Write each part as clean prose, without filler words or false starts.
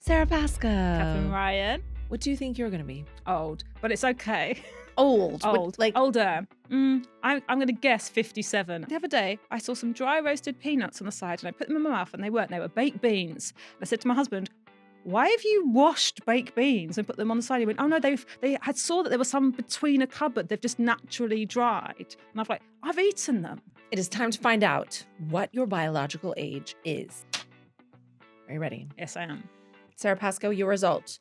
Sara Pascoe. Katherine Ryan. What do you think you're going to be? Old, but it's okay. Old. Old. Like Older. I'm going to guess 57. The other day, I saw some dry roasted peanuts on the side and I put them in my mouth and they weren't. They were baked beans. I said to my husband, why have you washed baked beans and put them on the side? He went, oh no, they had saw that there was some between a cupboard. They've just naturally dried. And I was like, I've eaten them. it is time to find out what your biological age is. Are you ready? Yes, I am. Sara Pascoe, your result.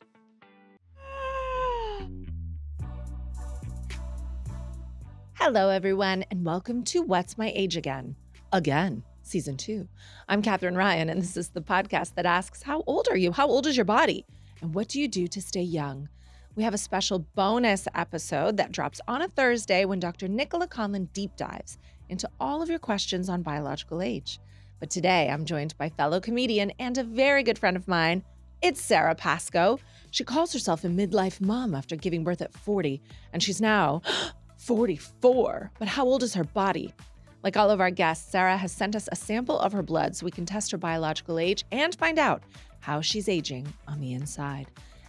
Hello, everyone, and welcome to What's My Age Again? Again, Season 2. I'm Katherine Ryan, and this is the podcast that asks, how old are you? How old is your body? And what do you do to stay young? We have a special bonus episode that drops on a Thursday when Dr. Nichola deep dives into all of your questions on biological age. But today, I'm joined by fellow comedian and a very good friend of mine. It's Sara Pascoe. She calls herself a midlife mom after giving birth at 40, and she's now 44. But how old is her body? Like all of our guests, Sara has sent us a sample of her blood so we can test her biological age and find out how she's aging on the inside.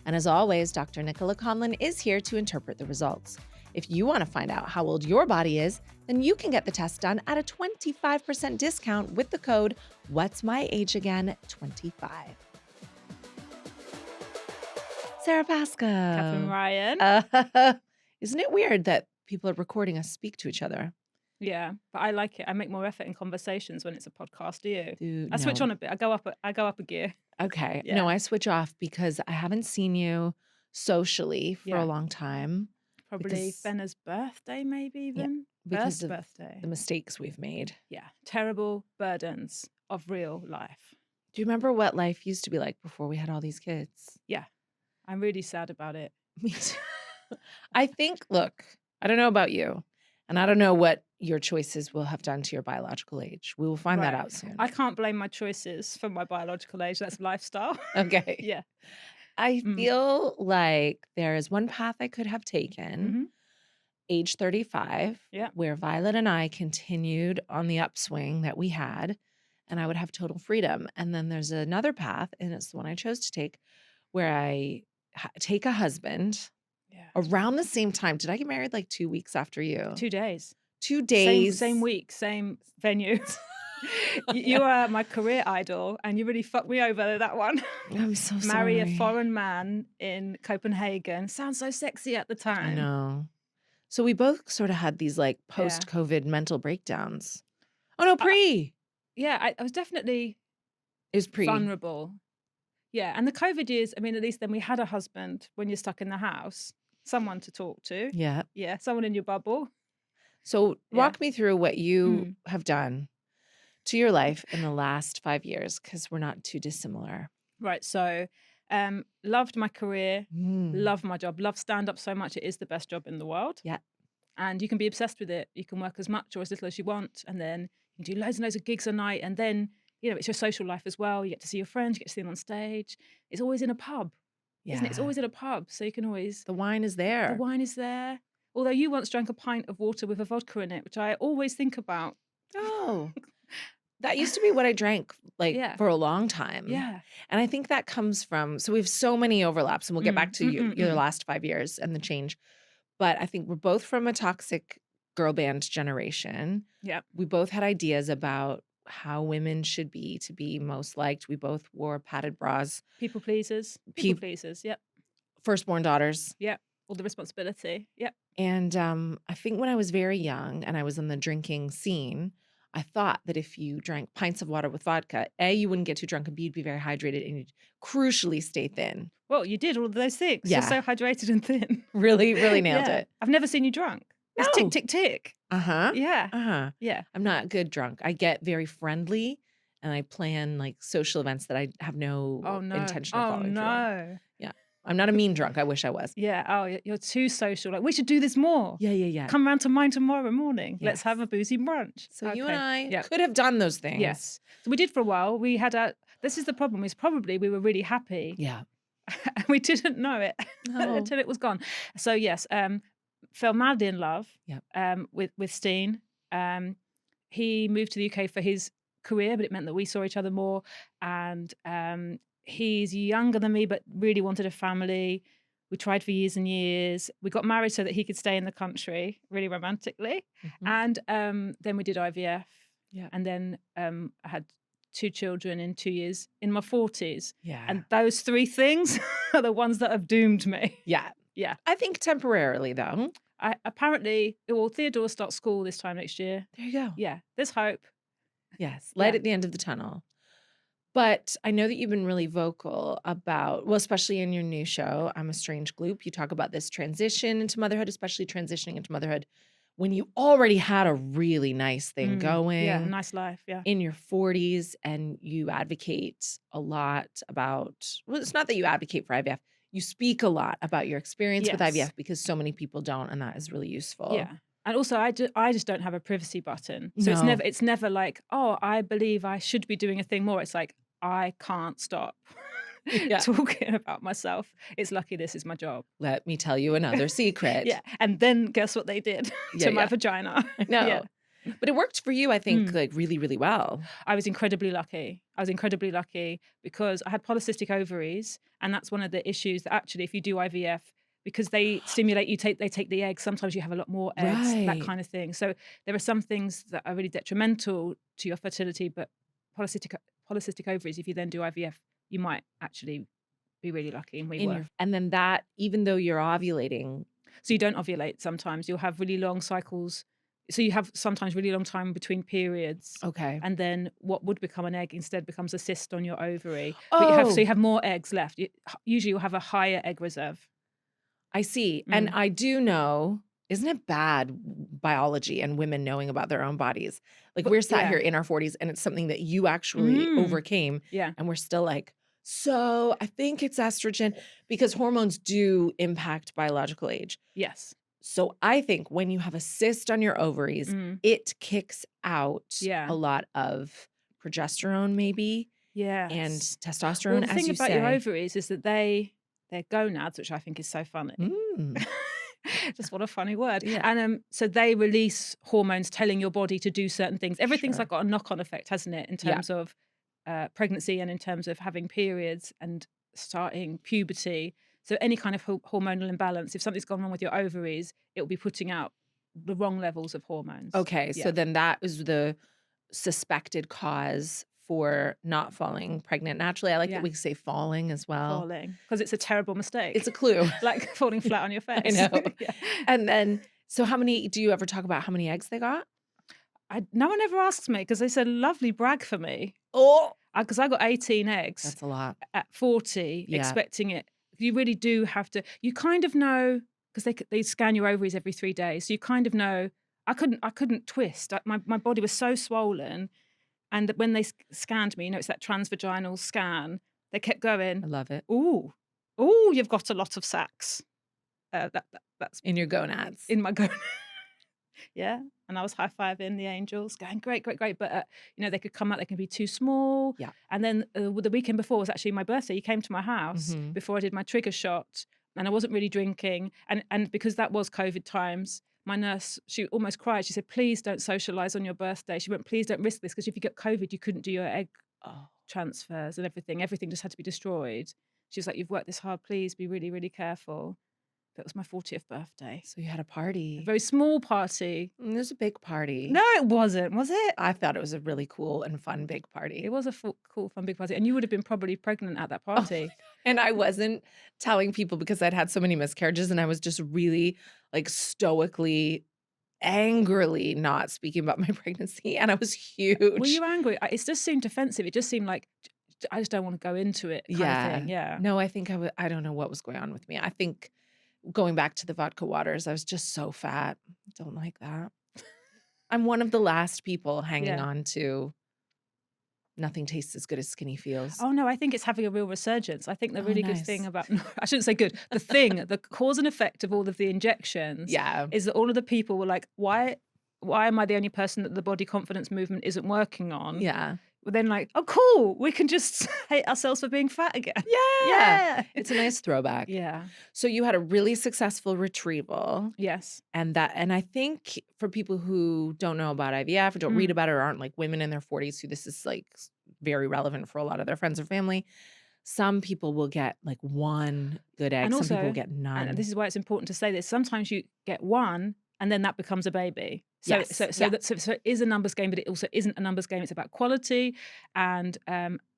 And as always, Dr. Nichola is here to interpret the results. If you want to find out how old your body is, then you can get the test done at a 25% discount with the code What'sMyAgeAgain25. Sara Pascoe. Katherine Ryan. Isn't it weird that people are recording us speak to each other? Yeah, but I like it. I make more effort in conversations when it's a podcast. Do you? Dude, I switch no. on a bit. I go up a gear. Okay. Yeah. No, I switch off because I haven't seen you socially for Yeah. a long time. Probably Because- Benna's birthday, maybe even. because First of birthday. the mistakes we've made. Yeah, terrible burdens of real life. Do you remember what life used to be like before we had all these kids? I'm really sad about it. Me too. I think, look, I don't know about you, and I don't know what your choices will have done to your biological age. We will find that Right. out soon. I can't blame my choices for my biological age. That's lifestyle. Okay. Yeah. I Mm. feel like there is one path I could have taken, Mhm. age 35, Yeah. where Violet and I continued on the upswing that we had, and I would have total freedom. And then there's another path, and it's the one I chose to take, where I take a husband Yeah. around the same time. Did I get married like 2 weeks after you? 2 days. 2 days. Same week, same venue. You are my career idol, and you really fucked me over that one. I'm so sorry. Marry a foreign man in Copenhagen. Sounds so sexy at the time. I know. So we both sort of had these like post-COVID mental breakdowns. Oh no, pre. Yeah, I was definitely It was pre. vulnerable. Yeah, and the COVID years, I mean, at least then we had a husband when you're stuck in the house, someone to talk to. Yeah. Yeah, someone in your bubble. So Yeah. walk me through what you have done to your life in the last 5 years, because we're not too dissimilar. Right, so loved my career, Mm. love my job, love stand-up so much. It is the best job in the world. Yeah. And you can be obsessed with it. You can work as much or as little as you want, and then you can do loads and loads of gigs a night, and then, you know, it's your social life as well. You get to see your friends, you get to see them on stage. It's always in a pub, isn't it? It's Yeah. always in a pub, so you can always... The wine is there. The wine is there. Although you once drank a pint of water with a vodka in it, which I always think about. Oh. That used to be what I drank like Yeah. for a long time. Yeah. And I think that comes from, so we have so many overlaps, and we'll get back to your last 5 years and the change. But I think we're both from a toxic girl band generation. Yep. We both had ideas about how women should be to be most liked. We both wore padded bras. People pleasers. People pleasers. Yep. Firstborn daughters. Yep. All the responsibility. Yep. And I think when I was very young and I was in the drinking scene, I thought that if you drank pints of water with vodka, A, you wouldn't get too drunk, and B, you'd be very hydrated, and you'd crucially stay thin. Well, you did all of those things. Yeah. You're so hydrated and thin. Really, really nailed Yeah. it. I've never seen you drunk. It's No. tick, tick, tick. Uh-huh. Yeah. Uh-huh. Yeah. I'm not good drunk. I get very friendly, and I plan like social events that I have no Oh, no. intention of Oh, following through on. no. I'm not a mean drunk. I wish I was. Yeah. Oh, you're too social. Like, we should do this more. Yeah. Come round to mine tomorrow morning. Let's Yes. have a boozy brunch. So you Okay. and I Yeah. could have done those things. Yes. So we did for a while. We had this is the problem, is probably we were really happy. Yeah. And we didn't know it No. until it was gone. So yes, fell madly in love Yep. with Steen. He moved to the UK for his career, but it meant that we saw each other more. And he's younger than me, but really wanted a family. We tried for years and years. We got married so that he could stay in the country, really romantically. Mhm. And then we did IVF. Yeah. And then I had 2 children in 2 years in my 40s. Yeah. And those 3 things are the ones that have doomed me. Yeah. Yeah. I think temporarily, though. Well, Theodore starts school this time next year. There you go. Yeah, there's hope. Yes. Light Yeah. at the end of the tunnel. But I know that you've been really vocal about, well, especially in your new show, I'm a Strange Gloop. You talk about this transition into motherhood, especially transitioning into motherhood when you already had a really nice thing Yeah, going nice life. Yeah. in your 40s, and you advocate a lot about, well, it's not that you advocate for IVF. You speak a lot about your experience with Yes. IVF because so many people don't, and that is really useful. Yeah. And also, I just don't have a privacy button. So No. it's never like, oh, I believe I should be doing a thing more. It's like, I can't stop Yeah. talking about myself. It's lucky this is my job. Let me tell you another secret. Yeah. And then guess what they did Yeah, to my yeah. vagina? I know. Yeah. But it worked for you, I think, like really, really well. I was incredibly lucky. Because I had polycystic ovaries, and that's one of the issues that actually, if you do IVF, because they stimulate you, they take the eggs. Sometimes you have a lot more eggs, that Right. kind of thing. So there are some things that are really detrimental to your fertility, but polycystic ovaries, if you then do IVF, you might actually be really lucky, and we were. And then that, even though you're ovulating, So you don't ovulate sometimes. You'll have really long cycles. So you have sometimes really long time between periods. okay. And then what would become an egg instead becomes a cyst on your ovary. But you have more eggs left. Usually you'll have a higher egg reserve. I see. And I do know, isn't it bad biology and women knowing about their own bodies? Like we're sat here in our 40s and it's something that you actually overcame. Yeah. And we're still like, so I think it's estrogen, because hormones do impact biological age. Yes. So I think when you have a cyst on your ovaries, it kicks out a lot of progesterone maybe Yes. and testosterone, Well, the as thing you about say. your ovaries is that they're gonads, which I think is so funny. Just what a funny word. Yeah. And so they release hormones telling your body to do certain things. Everything's Sure. like got a knock-on effect, hasn't it, in terms of pregnancy and in terms of having periods and starting puberty. So any kind of hormonal imbalance, if something's gone wrong with your ovaries, it will be putting out the wrong levels of hormones. Okay, so Yeah. then that is the suspected cause for not falling pregnant naturally. I like Yeah. that we say falling as well. Falling, because it's a terrible mistake. It's a clue. Like falling flat on your face. I know. Yeah. And then, so do you ever talk about how many eggs they got? No one ever asks me because it's a lovely brag for me. Oh, Because I got 18 eggs that's a lot. at 40, Yeah. expecting it. You really do have to. You kind of know, because they scan your ovaries every 3 days, so you kind of know. I couldn't twist. My body was so swollen, and when they scanned me, it's that transvaginal scan. They kept going. I love it. Ooh, you've got a lot of sacs. That's In your gonads. in my gonad. Yeah, and I was high-fiving the angels, going, great. But, they could come out, they can be too small. Yeah. And then the weekend before was actually my birthday. You came to my house Mhm. before I did my trigger shot, and I wasn't really drinking. And because that was COVID times, my nurse, she almost cried. She said, please don't socialize on your birthday. She went, please don't risk this, because if you get COVID, you couldn't do your egg transfers and everything. Everything just had to be destroyed. She was like, you've worked this hard. Please be really, really careful. But it was my 40th birthday. So you had a party. A very small party. It was a big party. No, it wasn't, was it? I thought it was a really cool and fun big party. It was a cool, fun, big party. And you would have been probably pregnant at that party. And I wasn't telling people because I'd had so many miscarriages, and I was just really like stoically, angrily not speaking about my pregnancy. And I was huge. Were you angry? It just seemed defensive. It just seemed like, I just don't want to go into it kind of thing. Yeah. No, I think I don't know what was going on with me. I think going back to the vodka waters, I was just so fat. Don't like that. I'm one of the last people hanging on to nothing tastes as good as skinny feels. Oh, no, I think it's having a real resurgence. I think the really good nice. thing about, I shouldn't say good, the cause and effect of all of the injections is that all of the people were like, why am I the only person that the body confidence movement isn't working on? Yeah. But then like, oh, cool, we can just hate ourselves for being fat again. Yeah. It's a nice throwback. Yeah. So you had a really successful retrieval. Yes. And I think for people who don't know about IVF or don't read about it or aren't like women in their 40s who this is like very relevant for a lot of their friends or family, Some people will get like one good egg. And Some people will also, get and none. this is why it's important to say this, sometimes you get one and then that becomes a baby. So Yes. so so Yeah. that so it is a numbers game, but it also isn't a numbers game. It's about quality and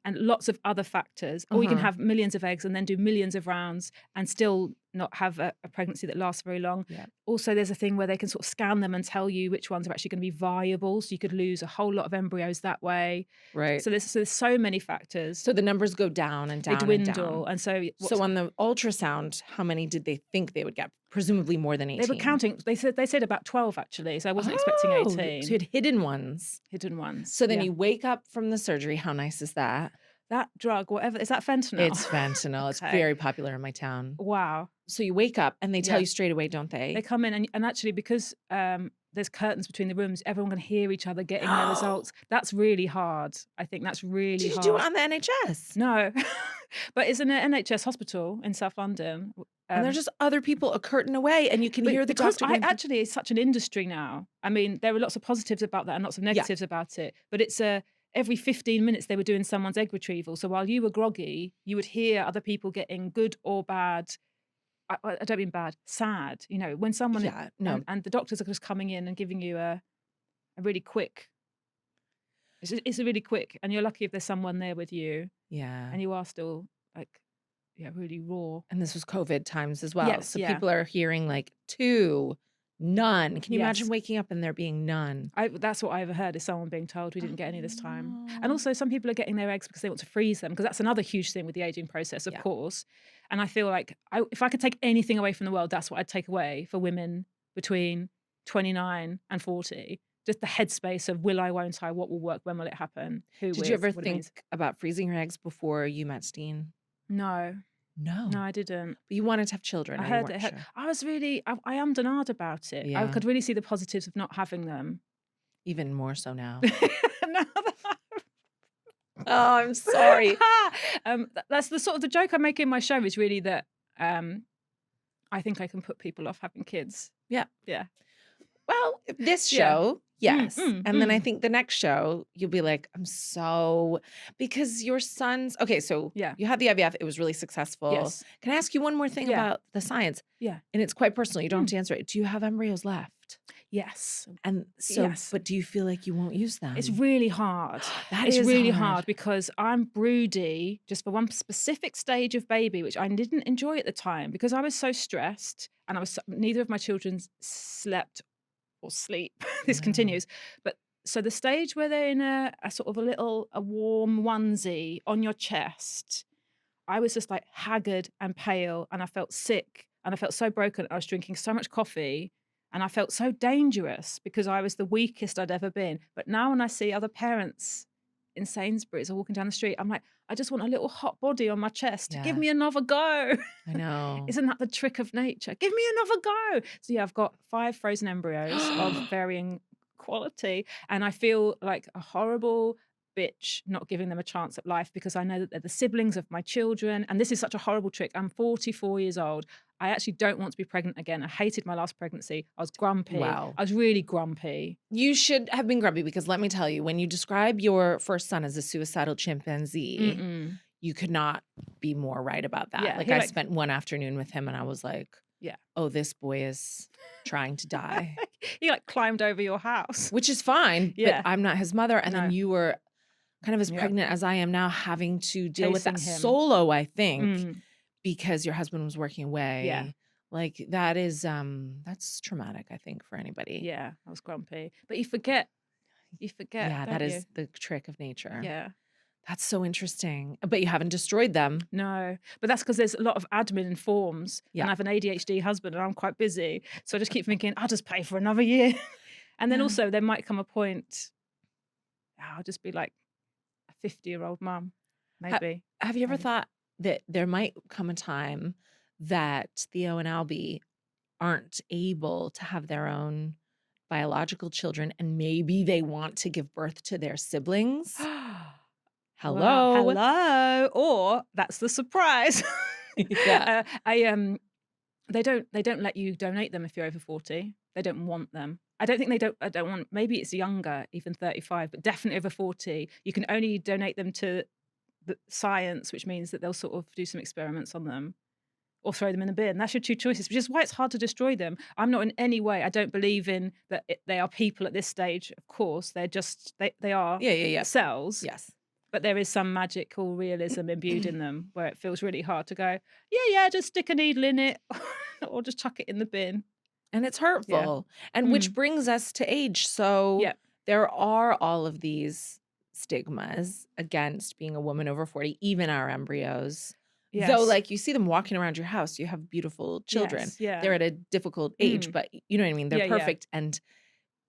lots of other factors. Or you can Uh-huh. have millions of eggs and then do millions of rounds and still not have a pregnancy that lasts very long. Yeah. Also, there's a thing where they can sort of scan them and tell you which ones are actually going to be viable. So you could lose a whole lot of embryos that way. Right. So there's so many factors. So the numbers go down and They down and down. dwindle. And so So on the ultrasound, how many did they think they would get? Presumably more than 18. they were counting. They said about 12 actually. So I wasn't expecting Oh, 18. so you had hidden ones. Hidden ones. So then Yeah. you wake up from the surgery. How nice is that? That drug, whatever, is that fentanyl? It's fentanyl. It's Okay. very popular in my town. Wow. So you wake up and they tell Yeah. you straight away, don't they? They come in and actually because there's curtains between the rooms, everyone can hear each other getting their results. That's really hard. I think that's really Did you hard. do it on the NHS? No. But it's in an NHS hospital in South London. And there's just other people a curtain away and you can But hear the because doctor going, actually it's such an industry now. I mean, there are lots of positives about that and lots of negatives about it. But it's every 15 minutes they were doing someone's egg retrieval. So while you were groggy, you would hear other people getting good or bad. I don't mean bad, sad. You know, when someone Yeah, no. and the doctors are just coming in and giving you a really quick. It's a really quick, and you're lucky if there's someone there with you, Yeah. and you are still like, yeah, really raw. And this was COVID times as well. Yes, So yeah. people are hearing like 2, none. Can you imagine Yes. waking up and there being none? That's what I overheard is someone being told we didn't get any this time. And Oh. also some people are getting their eggs because they want to freeze them, because that's another huge thing with the aging process, of Yeah. course. And I feel like if I could take anything away from the world, that's what I'd take away for women between 29 and 40. Just the headspace of will I, won't I, what will work, when will it happen, who Did with, you ever what it means. think about freezing your eggs before you met Steen? No, No. I didn't. But you wanted to have children. I or you heard weren't it. sure? I was really, I ummed and ahed about it. I Yeah. could really see the positives of not having them. Even more so now. Now that Oh, I'm sorry. that's the sort of the joke I make in my show is really that I think I can put people off having kids. Yeah. Yeah. Well, this Yeah. show, yes. And then I mm. think the next show, you'll be like, because your son's, okay, so Yeah. you had the IVF, it was really successful. Yes. Can I ask you one more thing Yeah. about the science? Yeah. And it's quite personal. You don't have to answer it. Do you have embryos left? Yes. And so, Yes. but do you feel like you won't use them? It's really hard. That It's is really hard. hard because I'm broody just for one specific stage of baby, which I didn't enjoy at the time because I was so stressed and neither of my children slept or sleep. This No. continues. But so the stage where they're in a sort of a warm onesie on your chest, I was just like haggard and pale and I felt sick and I felt so broken. I was drinking so much coffee and I felt so dangerous because I was the weakest I'd ever been. But now when I see other parents in Sainsbury's or walking down the street, I'm like, I just want a little hot body on my chest. Yeah. Give me another go. I know. Isn't that the trick of nature? Give me another go. So yeah, I've got 5 frozen embryos of varying quality. And I feel like a horrible bitch not giving them a chance at life because I know that they're the siblings of my children. And this is such a horrible trick. I'm 44 years old. I actually don't want to be pregnant again. I hated my last pregnancy. I was grumpy. Wow. I was really grumpy. You should have been grumpy because let me tell you, when you describe your first son as a suicidal chimpanzee, Mm-mm. you could not be more right about that. Yeah, like he I like- spent one afternoon with him and I was like, Yeah. oh, this boy is trying to die, He like climbed over your house. which is fine, Yeah. but I'm not his mother. And No. then you were kind of as Yeah. pregnant as I am now, having to deal with that Chasing him. solo, I think, Mm. because your husband was working away. Yeah. Like that is, that's traumatic, I think, for anybody. Yeah, I was grumpy. But you forget. Yeah, that don't is the trick of nature. you? Yeah. That's so interesting. But you haven't destroyed them. No, but that's because there's a lot of admin and forms. Yeah. And I have an ADHD husband and I'm quite busy. So I just keep thinking, I'll just pay for another year. And then Yeah. also there might come a point, I'll just be like a 50-year-old mum, maybe. Have you ever Maybe. thought that there might come a time that Theo and Albie aren't able to have their own biological children and maybe they want to give birth to their siblings? Hello. Wow, hello. Or that's the surprise. Yeah. They don't let you donate them if you're over 40. They don't want them. I don't want, maybe it's younger, even 35, but definitely over 40. You can only donate them to the science, which means that they'll sort of do some experiments on them or throw them in the bin. That's your two choices, which is why it's hard to destroy them. I'm not in any way, I don't believe in that they are people at this stage. Of course, they're just, they are Yeah. cells. Yes. But there is some magical realism imbued in them where it feels really hard to go, yeah, just stick a needle in it or just chuck it in the bin. And it's hurtful. And which brings us to age. So Yeah. there are all of these stigmas against being a woman over 40, even our embryos. Yes. Though, like, you see them walking around your house, you have beautiful children. Yes, yeah. They're at a difficult age, but you know what I mean? They're Yeah, perfect. And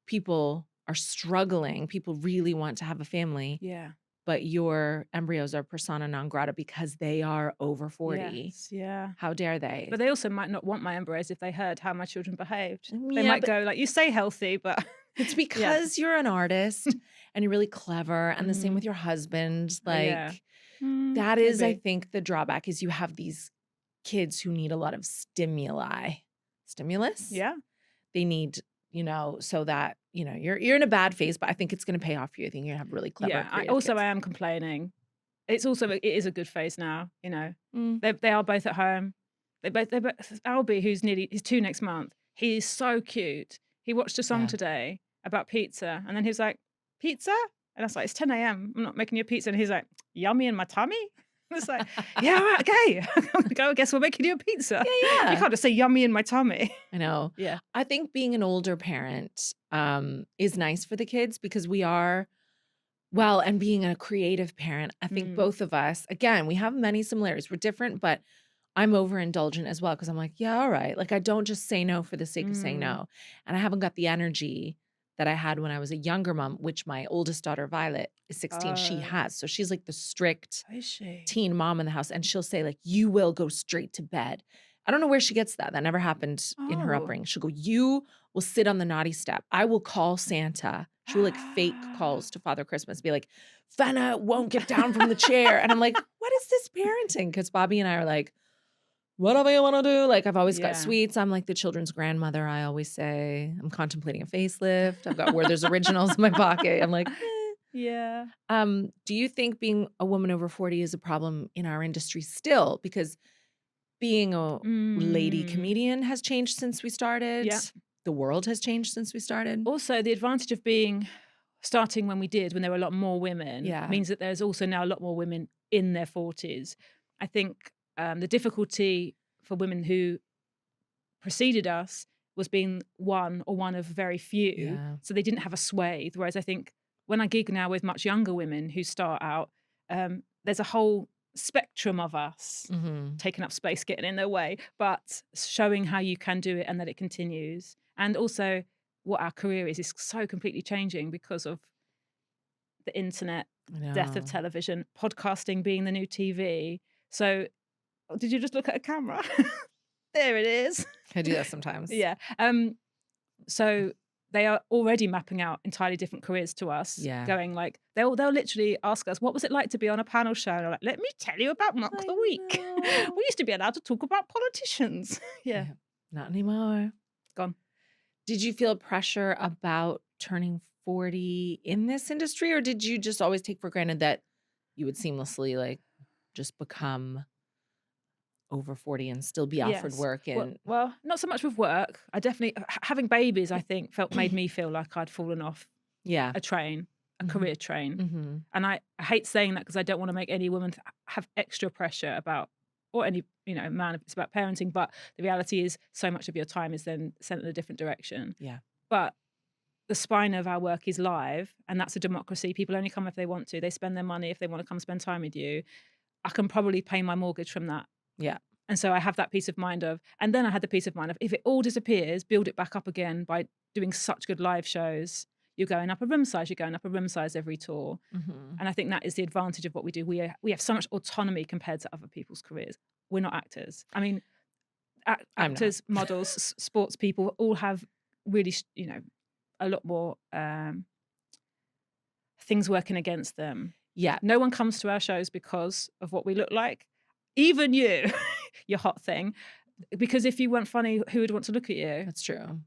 people are struggling. People really want to have a family. Yeah. But your embryos are persona non grata because they are over 40. Yes, yeah. How dare they? But they also might not want my embryos if they heard how my children behaved. They Yeah, might but go like, you say healthy, but it's because you're an artist and you're really clever. And the same with your husband. Like, Yeah. that is, I maybe. think, the drawback is you have these kids who need a lot of stimulus. Yeah. They need, so that, you're in a bad phase, but I think it's going to pay off for you. I think you're going to have really clever, Yeah. I creative kids. am complaining. It is a good phase now, They are both at home. They both Albie, he's 2 next month. He's so cute. He watched a song today about pizza, and then he was like, pizza? And I was like, it's 10 a.m. I'm not making you a pizza. And he's like, yummy in my tummy? And it's like, yeah, right, okay. I'm gonna go, I guess we're making you a pizza. Yeah. You can't just say yummy in my tummy. I know. Yeah. I think being an older parent is nice for the kids because we are, well, and being a creative parent, I think both of us, again, we have many similarities. We're different, but I'm overindulgent as well because I'm like, yeah, all right. Like, I don't just say no for the sake of saying no. And I haven't got the energy that I had when I was a younger mom, which my oldest daughter, Violet, is 16. She has. So she's like the strict teen mom in the house. And she'll say, like, you will go straight to bed. I don't know where she gets that. That never happened in her upbringing. She'll go, you will sit on the naughty step. I will call Santa. She will like fake calls to Father Christmas, be like, Fenna won't get down from the chair. And I'm like, what is this parenting? Because Bobby and I are like, whatever you want to do. Like, I've always got sweets. I'm like the children's grandmother, I always say. I'm contemplating a facelift. I've got Werther's Originals in my pocket. I'm like, Yeah. Do you think being a woman over 40 is a problem in our industry still? Because being a lady comedian has changed since we started. Yeah. The world has changed since we started. Also, the advantage of starting when we did, when there were a lot more women, means that there's also now a lot more women in their 40s. I think the difficulty for women who preceded us was being one of very few. Yeah. So they didn't have a swathe. Whereas I think when I gig now with much younger women who start out, there's a whole spectrum of us taking up space, getting in their way, but showing how you can do it and that it continues. And also what our career is so completely changing because of the internet, death of television, podcasting being the new TV. So did you just look at a camera? There it is. I do that sometimes. Yeah. So they are already mapping out entirely different careers to us. Yeah. Going like, they'll literally ask us, what was it like to be on a panel show? And I'm like, let me tell you about Mock the Week. We used to be allowed to talk about politicians. Yeah. Not anymore. Gone. Did you feel pressure about turning 40 in this industry, or did you just always take for granted that you would seamlessly like just become over 40 and still be offered work? And well, not so much with work. I definitely, having babies, I think made me feel like I'd fallen off a train, a career train. And I hate saying that because I don't want to make any woman have extra pressure about, or any man if it's about parenting, but the reality is so much of your time is then sent in a different direction. Yeah. But the spine of our work is live, and that's a democracy. People only come if they want to. They spend their money if they want to come spend time with you. I can probably pay my mortgage from that. Yeah. And so I have that peace of mind and then I had the peace of mind of, if it all disappears, build it back up again by doing such good live shows. You're going up a room size every tour. And I think that is the advantage of what we do. We have so much autonomy compared to other people's careers. We're not actors. I mean, actors, models, sports people all have really, a lot more things working against them. Yeah. No one comes to our shows because of what we look like. Even you, your hot thing. Because if you weren't funny, who would want to look at you? That's true.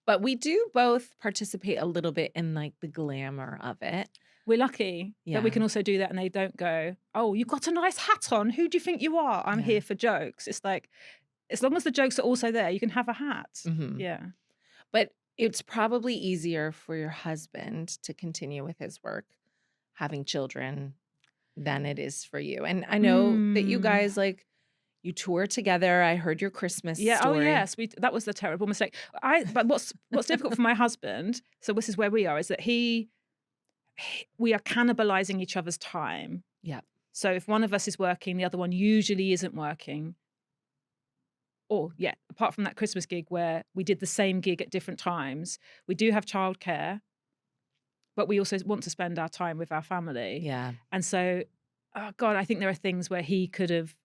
But we do both participate a little bit in like the glamour of it. we're lucky that we can also do that, and they don't go, oh, you've got a nice hat on. Who do you think you are? I'm here for jokes. It's like, as long as the jokes are also there, you can have a hat. Mhm. Yeah. But it's probably easier for your husband to continue with his work, having children, than it is for you. And I know that you guys like you tour together. I heard your Christmas Yeah. Oh, story. yes. That was the terrible mistake. But what's difficult for my husband, so this is where we are, is that we are cannibalizing each other's time. Yeah. So if one of us is working, the other one usually isn't working. Or, apart from that Christmas gig where we did the same gig at different times, we do have childcare, but we also want to spend our time with our family. Yeah. And so, oh God, I think there are things where he could have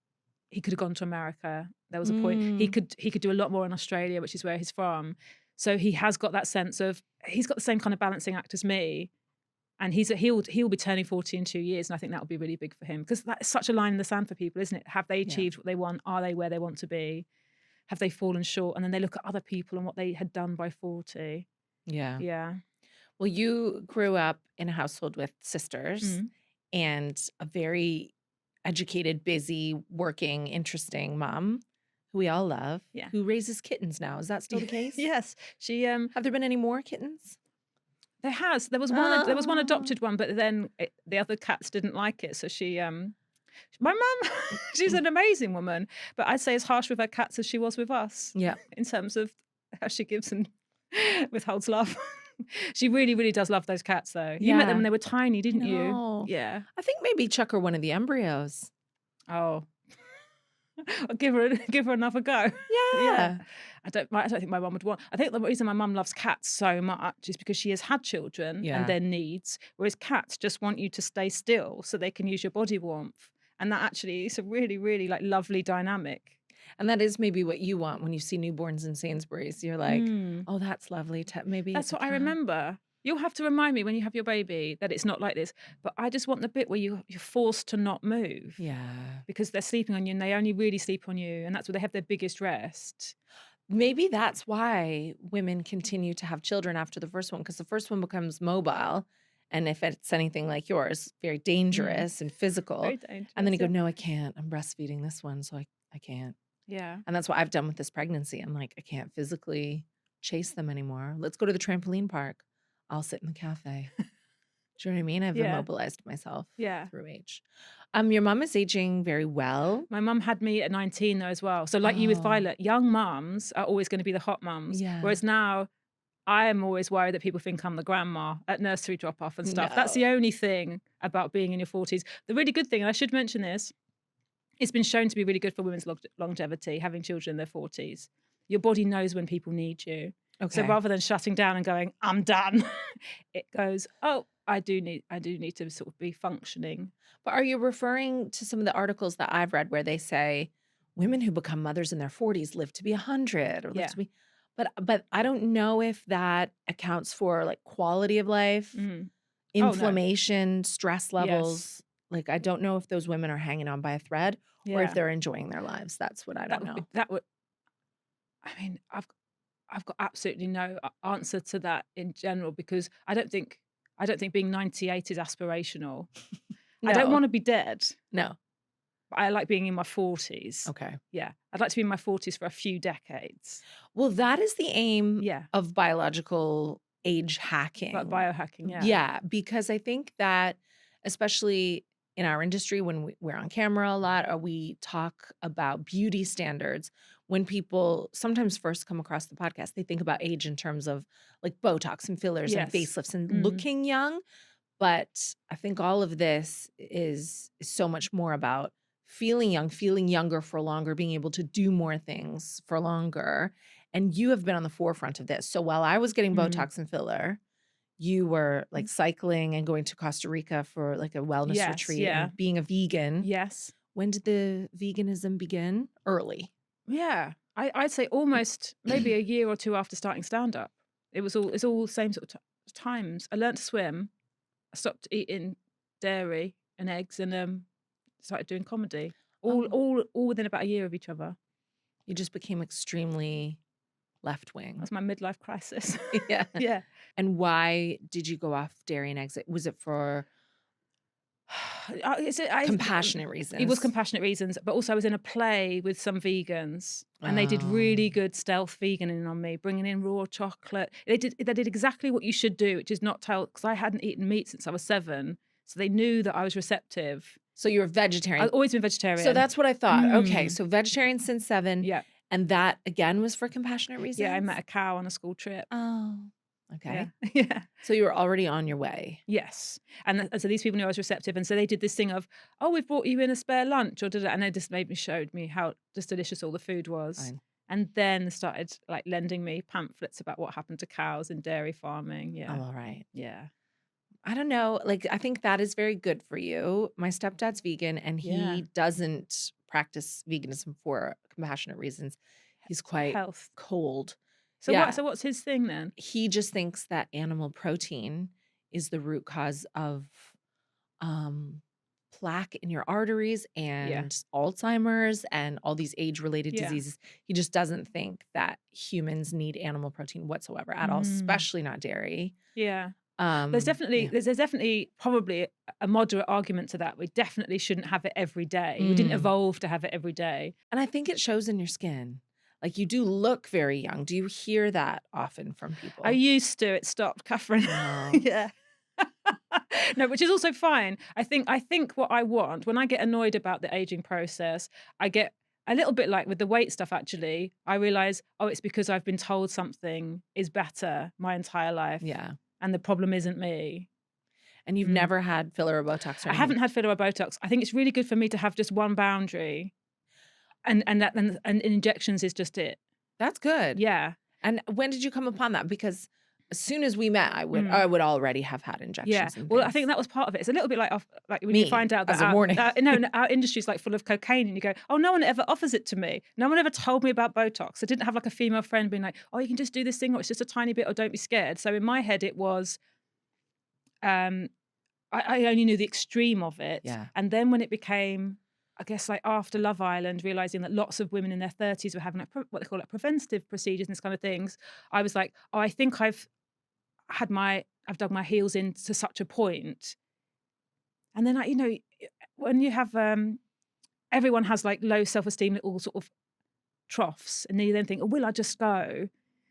gone to America. There was a point he could do a lot more in Australia, which is where he's from. So he has got that sense of, he's got the same kind of balancing act as me. And he'll be turning 40 in 2 years, and I think that will be really big for him, because that's such a line in the sand for people, isn't it? Have they achieved what they want? Are they where they want to be? Have they fallen short? And then they look at other people and what they had done by 40. Yeah. Yeah. Well, you grew up in a household with sisters and a very educated, busy, working, interesting mom who we all love, who raises kittens now. Is that still the case? Yes. She Have there been any more kittens? there was one adopted one, but then the other cats didn't like it, so she my mum, she's an amazing woman, but I'd say as harsh with her cats as she was with us. Yeah. In terms of how she gives and withholds love. She really, really does love those cats, though. You met them when they were tiny, didn't you? Yeah. I think maybe chuck her one of the embryos. Oh. I'll give her another go. Yeah. I don't think my mum would want. I think the reason my mum loves cats so much is because she has had children and their needs, whereas cats just want you to stay still so they can use your body warmth. And that actually is a really, really like lovely dynamic. And that is maybe what you want when you see newborns in Sainsbury's. You're like, oh, that's lovely. Maybe that's what I remember. You'll have to remind me when you have your baby that it's not like this. But I just want the bit where you're forced to not move. Yeah. Because they're sleeping on you and they only really sleep on you. And that's where they have their biggest rest. Maybe that's why women continue to have children after the first one, because the first one becomes mobile. And if it's anything like yours, very dangerous and physical. Very dangerous, and then you go, no, I can't. I'm breastfeeding this one, so I can't. Yeah. And that's what I've done with this pregnancy. I'm like, I can't physically chase them anymore. Let's go to the trampoline park. I'll sit in the cafe. Do you know what I mean? I've immobilized myself through age. Your mom is aging very well. My mum had me at 19 though as well. So like you with Violet, young mums are always going to be the hot mums. Yeah. Whereas now I am always worried that people think I'm the grandma at nursery drop off and stuff. No. That's the only thing about being in your 40s. The really good thing, and I should mention this, it's been shown to be really good for women's longevity, having children in their 40s. Your body knows when people need you. Okay. So rather than shutting down and going, I'm done, it goes, oh, I do need to sort of be functioning. But are you referring to some of the articles that I've read where they say women who become mothers in their 40s live to be 100 or live to be, but I don't know if that accounts for like quality of life, inflammation, stress levels. Like, I don't know if those women are hanging on by a thread or if they're enjoying their lives. That's what I don't know. I mean, I've got absolutely no answer to that in general, because I don't think being 98 is aspirational. No. I don't want to be dead. No. But I like being in my 40s. Okay. Yeah. I'd like to be in my 40s for a few decades. Well, that is the aim of biological age hacking. But biohacking, Yeah, because I think that especially in our industry, when we're on camera a lot, or we talk about beauty standards, when people sometimes first come across the podcast, they think about age in terms of like Botox and fillers and facelifts and looking young. But I think all of this is so much more about feeling young, feeling younger for longer, being able to do more things for longer. And you have been on the forefront of this. So while I was getting Botox and filler, you were like cycling and going to Costa Rica for like a wellness retreat and being a vegan. Yes. When did the veganism begin? Early. Yeah. I'd say almost maybe a year or two after starting stand-up. It's all same sort of times. I learned to swim. I stopped eating dairy and eggs and started doing comedy. All within about a year of each other. You just became extremely left wing. That's my midlife crisis. Yeah. Yeah. And why did you go off dairy and eggs? Was it for compassionate reasons? It was compassionate reasons, but also I was in a play with some vegans, and they did really good stealth veganing on me, bringing in raw chocolate. They did exactly what you should do, which is not tell, because I hadn't eaten meat since I was 7, so they knew that I was receptive. So you were vegetarian. I've always been vegetarian. So that's what I thought. Okay, so vegetarian since 7. Yeah. And that again was for compassionate reasons? Yeah, I met a cow on a school trip. Oh, okay. Yeah. So you were already on your way. Yes. And so these people knew I was receptive. And so they did this thing of, oh, we've brought you in a spare lunch, or did it? And they just showed me how just delicious all the food was. Fine. And then started like lending me pamphlets about what happened to cows in dairy farming. Yeah. Oh, all right. Yeah. I don't know. Like, I think that is very good for you. My stepdad's vegan, and he doesn't practice veganism for compassionate reasons. He's quite cold. So what's his thing then? He just thinks that animal protein is the root cause of plaque in your arteries and Alzheimer's and all these age-related diseases. He just doesn't think that humans need animal protein whatsoever at all, especially not dairy. Yeah. There's definitely probably a moderate argument to that. We definitely shouldn't have it every day. We didn't evolve to have it every day. And I think it shows in your skin. Like, you do look very young. Do you hear that often from people? I used to. It stopped, Katherine. No. Yeah. No, which is also fine. I think what I want, when I get annoyed about the aging process, I get a little bit like with the weight stuff, actually. I realize, oh, it's because I've been told something is better my entire life. Yeah. And the problem isn't me. And you've never had filler or Botox? I haven't had filler or Botox. I think it's really good for me to have just one boundary. And injections is just it. That's good. Yeah. And when did you come upon that? Because as soon as we met, I would already have had injections. Yeah. And well, things. I think that was part of it. It's a little bit like when Me, you find out that our industry's like full of cocaine, and you go, oh, no one ever offers it to me. No one ever told me about Botox. I didn't have like a female friend being like, oh, you can just do this thing, or it's just a tiny bit, or don't be scared. So in my head, it was, I only knew the extreme of it. Yeah. And then when it became, I guess, like after Love Island, realizing that lots of women in their 30s were having like what they call like preventative procedures and this kind of things, I was like, oh, I think I've dug my heels in to such a point. And then when you have everyone has like low self-esteem, all sort of troughs, and then you then think, oh, will I just go?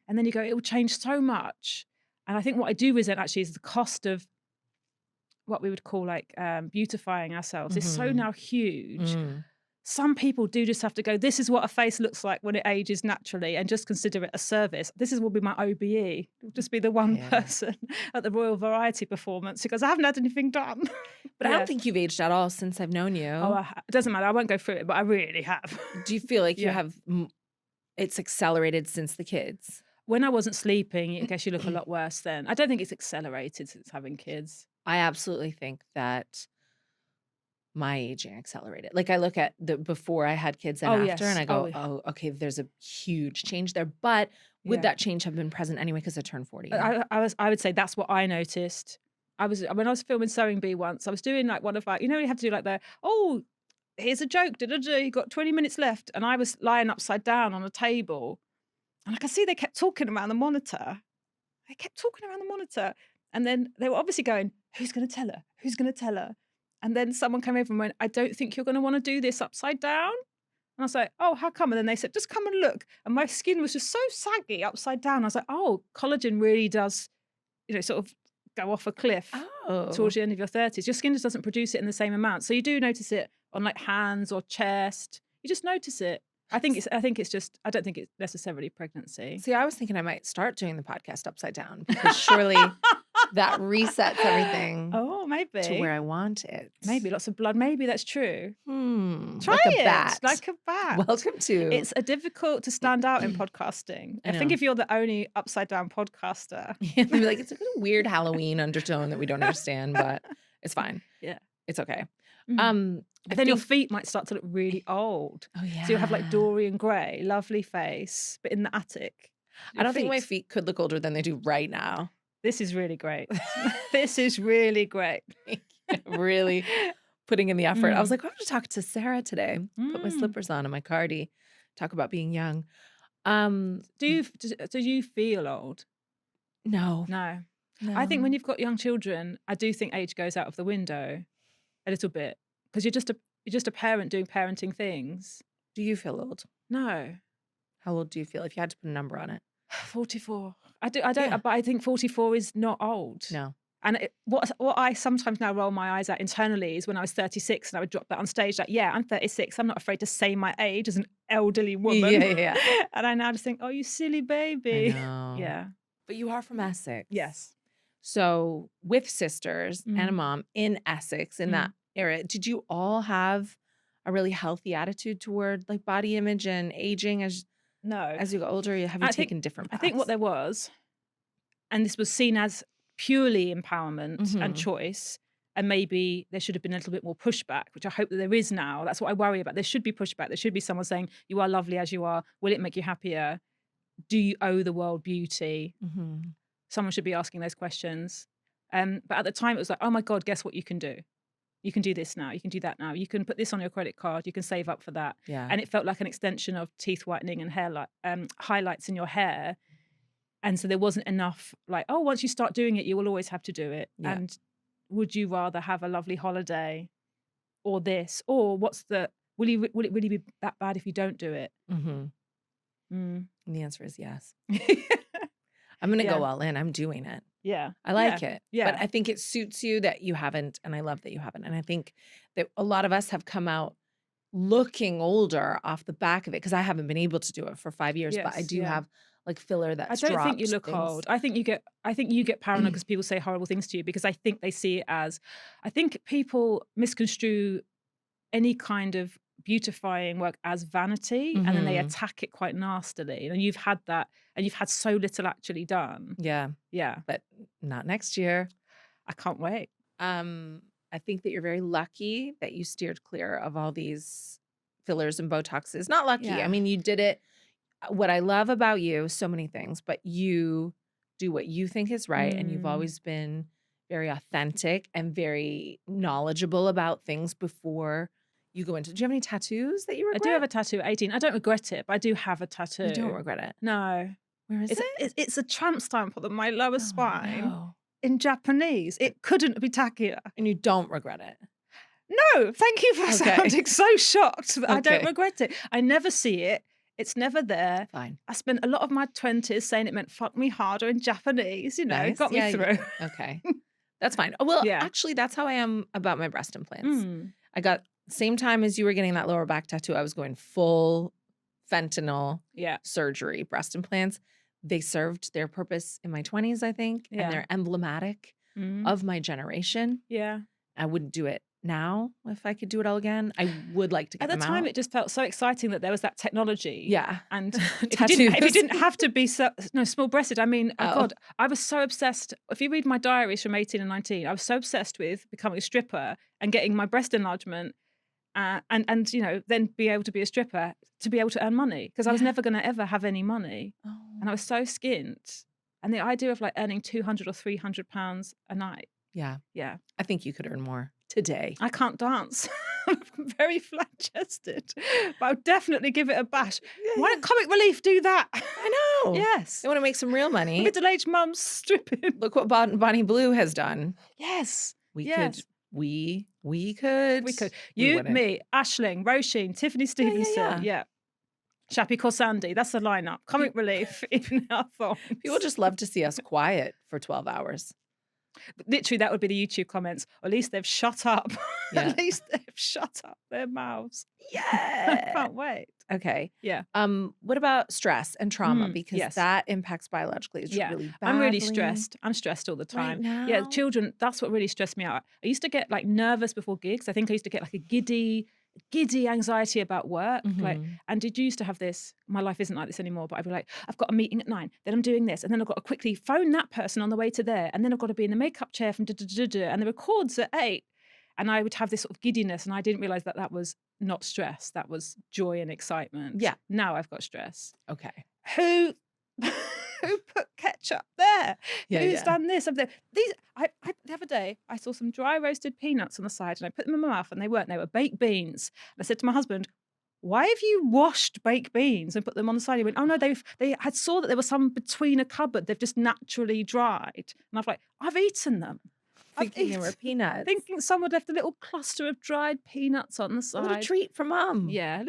And then you go, it will change so much. And I think what I do resent actually is the cost of what we would call like beautifying ourselves is so now huge. Some people do just have to go, this is what a face looks like when it ages naturally, and just consider it a service. This will be my OBE. It'll just be the one person at the Royal Variety performance because I haven't had anything done. But I don't think you've aged at all since I've known you. Oh, it doesn't matter. I won't go through it, but I really have. Do you feel like you have, it's accelerated since the kids? When I wasn't sleeping, I guess you look a lot worse then. I don't think it's accelerated since having kids. I absolutely think that my aging accelerated. Like, I look at the before I had kids and after, and I go, oh, okay, there's a huge change there. But would that change have been present anyway because I turned 40? I would say that's what I noticed. When I was filming Sewing Bee once, I was doing like one of like, you have to do like here's a joke, you got 20 minutes left. And I was lying upside down on a table. And I could see they kept talking around the monitor. And then they were obviously going, who's going to tell her? Who's going to tell her? And then someone came over and went, I don't think you're going to want to do this upside down. And I was like, oh, how come? And then they said, just come and look. And my skin was just so saggy upside down. I was like, oh, collagen really does, sort of go off a cliff towards the end of your 30s. Your skin just doesn't produce it in the same amount. So you do notice it on like hands or chest. You just notice it. I don't think it's necessarily pregnancy. See, I was thinking I might start doing the podcast upside down because surely that resets everything. Oh, maybe. To where I want it. Maybe lots of blood. Maybe that's true. Try like it. A bat. Like a bat. Welcome to. It's difficult to stand out in podcasting. I think if you're the only upside down podcaster. Maybe like it's a weird Halloween undertone that we don't understand, but it's fine. Yeah. It's okay. But then your feet might start to look really old. Oh, yeah. So you'll have like Dorian Gray, lovely face, but in the attic. I don't think my feet could look older than they do right now. This is really great. This is really great. Really putting in the effort. I was like, I have to talk to Sara today. Put my slippers on and my cardi. Talk about being young. Do you feel old? No. No. I think No. when you've got young children, I do think age goes out of the window a little bit because you're just a parent doing parenting things. Do you feel old? No. How old do you feel if you had to put a number on it? 44. I don't, Yeah. but I think 44 is not old. No. And what I sometimes now roll my eyes at internally is when I was 36 and I would drop that on stage, like, yeah, I'm 36. I'm not afraid to say my age as an elderly woman. Yeah. And I now just think, oh, you silly baby. I know. Yeah. But you are from Essex. Yes. So with sisters and a Mm. mom in Essex in that era, did you all have a really healthy attitude toward like body image and aging as No. you got older? Have you I think- taken different I paths? think what there was, and this was seen as purely empowerment and Mhm. choice, and maybe there should have been a little bit more pushback, which I hope that there is now. That's what I worry about. There should be pushback. There should be someone saying, you are lovely as you are. Will it make you happier? Do you owe the world beauty? Mhm. Someone should be asking those questions. But at the time, it was like, oh my God, guess what you can do? You can do this now. You can do that now. You can put this on your credit card. You can save up for that. Yeah. And it felt like an extension of teeth whitening and hair highlights in your hair. And so there wasn't enough like, oh, once you start doing it, you will always have to do it. Yeah. And would you rather have a lovely holiday or this? Or will it really be that bad if you don't do it? Mhm. Mm. And the answer is yes. I'm going to go all in. I'm doing it. Yeah. I like it. Yeah. But I think it suits you that you haven't. And I love that you haven't. And I think that a lot of us have come out looking older off the back of it because I haven't been able to do it for 5 years. But I Yes, do yeah. have like filler I that's don't think you dropped, look things. old. I think you get paranoid because people say horrible things to you because I think they see it as, I think people misconstrue any kind of beautifying work as vanity and then they Mhm. attack it quite nastily. And you've had that and you've had so little actually done. Yeah. Yeah. But not next year. I can't wait. I think that you're very lucky that you steered clear of all these fillers and Botoxes. Not lucky. Yeah. I mean, you did it. What I love about you, so many things, but you do what you think is right. And you've Mm. always been very authentic and very knowledgeable about things before you go into. Do you have any tattoos that you I regret? do have a tattoo at 18. I don't regret it, but I do have a tattoo. You don't regret it. No. Where is it? It's a tramp stamp on my lower Oh, spine no. in Japanese. It couldn't be tackier. And you don't regret it. No, thank you for Okay. sounding so shocked that I don't Okay. regret it. I never see it. It's never there. Fine. I spent a lot of my 20s saying it meant fuck me harder in Japanese, Nice. got me Yeah, through. Okay. That's fine. Well, Yeah. actually, that's how I am about my breast implants. Mm. I got same time as you were getting that lower back tattoo, I was going full fentanyl Yeah. surgery breast implants. They served their purpose in my 20s, I think, Yeah. and they're emblematic Mm. of my generation. Yeah. I wouldn't do it now if I could do it all again. I would like to get At the them time, out. it just felt so exciting that there was that technology. Yeah. And Tattoos. if you didn't have to be small-breasted, I mean, oh Oh. God, I was so obsessed. If you read my diaries from 18 and 19, I was so obsessed with becoming a stripper and getting my breast enlargement and then be able to be a stripper to be able to earn money because I was Yeah. never going to ever have any money. Oh. And I was so skint. And the idea of like earning 200 or 300 pounds a night. Yeah. Yeah. I think you could earn more today. I can't dance. I'm very flat-chested, but I'll definitely give it a bash. Why don't Comic Relief do that? I know. Yes. They want to make some real money. Middle-aged mums stripping. Look what Bonnie Blue has done. Yes. We Yes. could. We could. We could. We You, wouldn't. me, Aisling, Roisin, Tiffany Stevenson. yeah. Shappy Corsandi. That's the lineup. Comic Relief in our thongs. People just love to see us quiet for 12 hours. Literally, that would be the YouTube comments. At least they've shut up. Yeah. At least they've shut up their mouths. I Yeah. can't wait. Okay. Yeah. What about stress and trauma? Mm, Because yes. that impacts biologically. It's Yeah. really badly. I'm really stressed. I'm stressed all the time. Right Yeah, now? children, that's what really stressed me out. I used to get like nervous before gigs. I think I used to get like a giddy anxiety about work. Mhm. And did you used to have this? My life isn't like this anymore, but I'd be like, I've got a meeting at 9, then I'm doing this, and then I've got to quickly phone that person on the way to there, and then I've got to be in the makeup chair from and the records at 8. And I would have this sort of giddiness, and I didn't realize that that was not stress. That was joy and excitement. Yeah. Now I've got stress. Okay. Who put ketchup there? Yeah, Who's yeah. done this? The other day I saw some dry roasted peanuts on the side and I put them in my mouth and they were baked beans. And I said to my husband, why have you washed baked beans and put them on the side? He went, oh no, they had saw that there was some between a cupboard. They've just naturally dried. And I was like, I've eaten them. Thinking they were peanuts. Thinking someone left a little cluster of dried peanuts on the side. A little treat for mom. Yeah,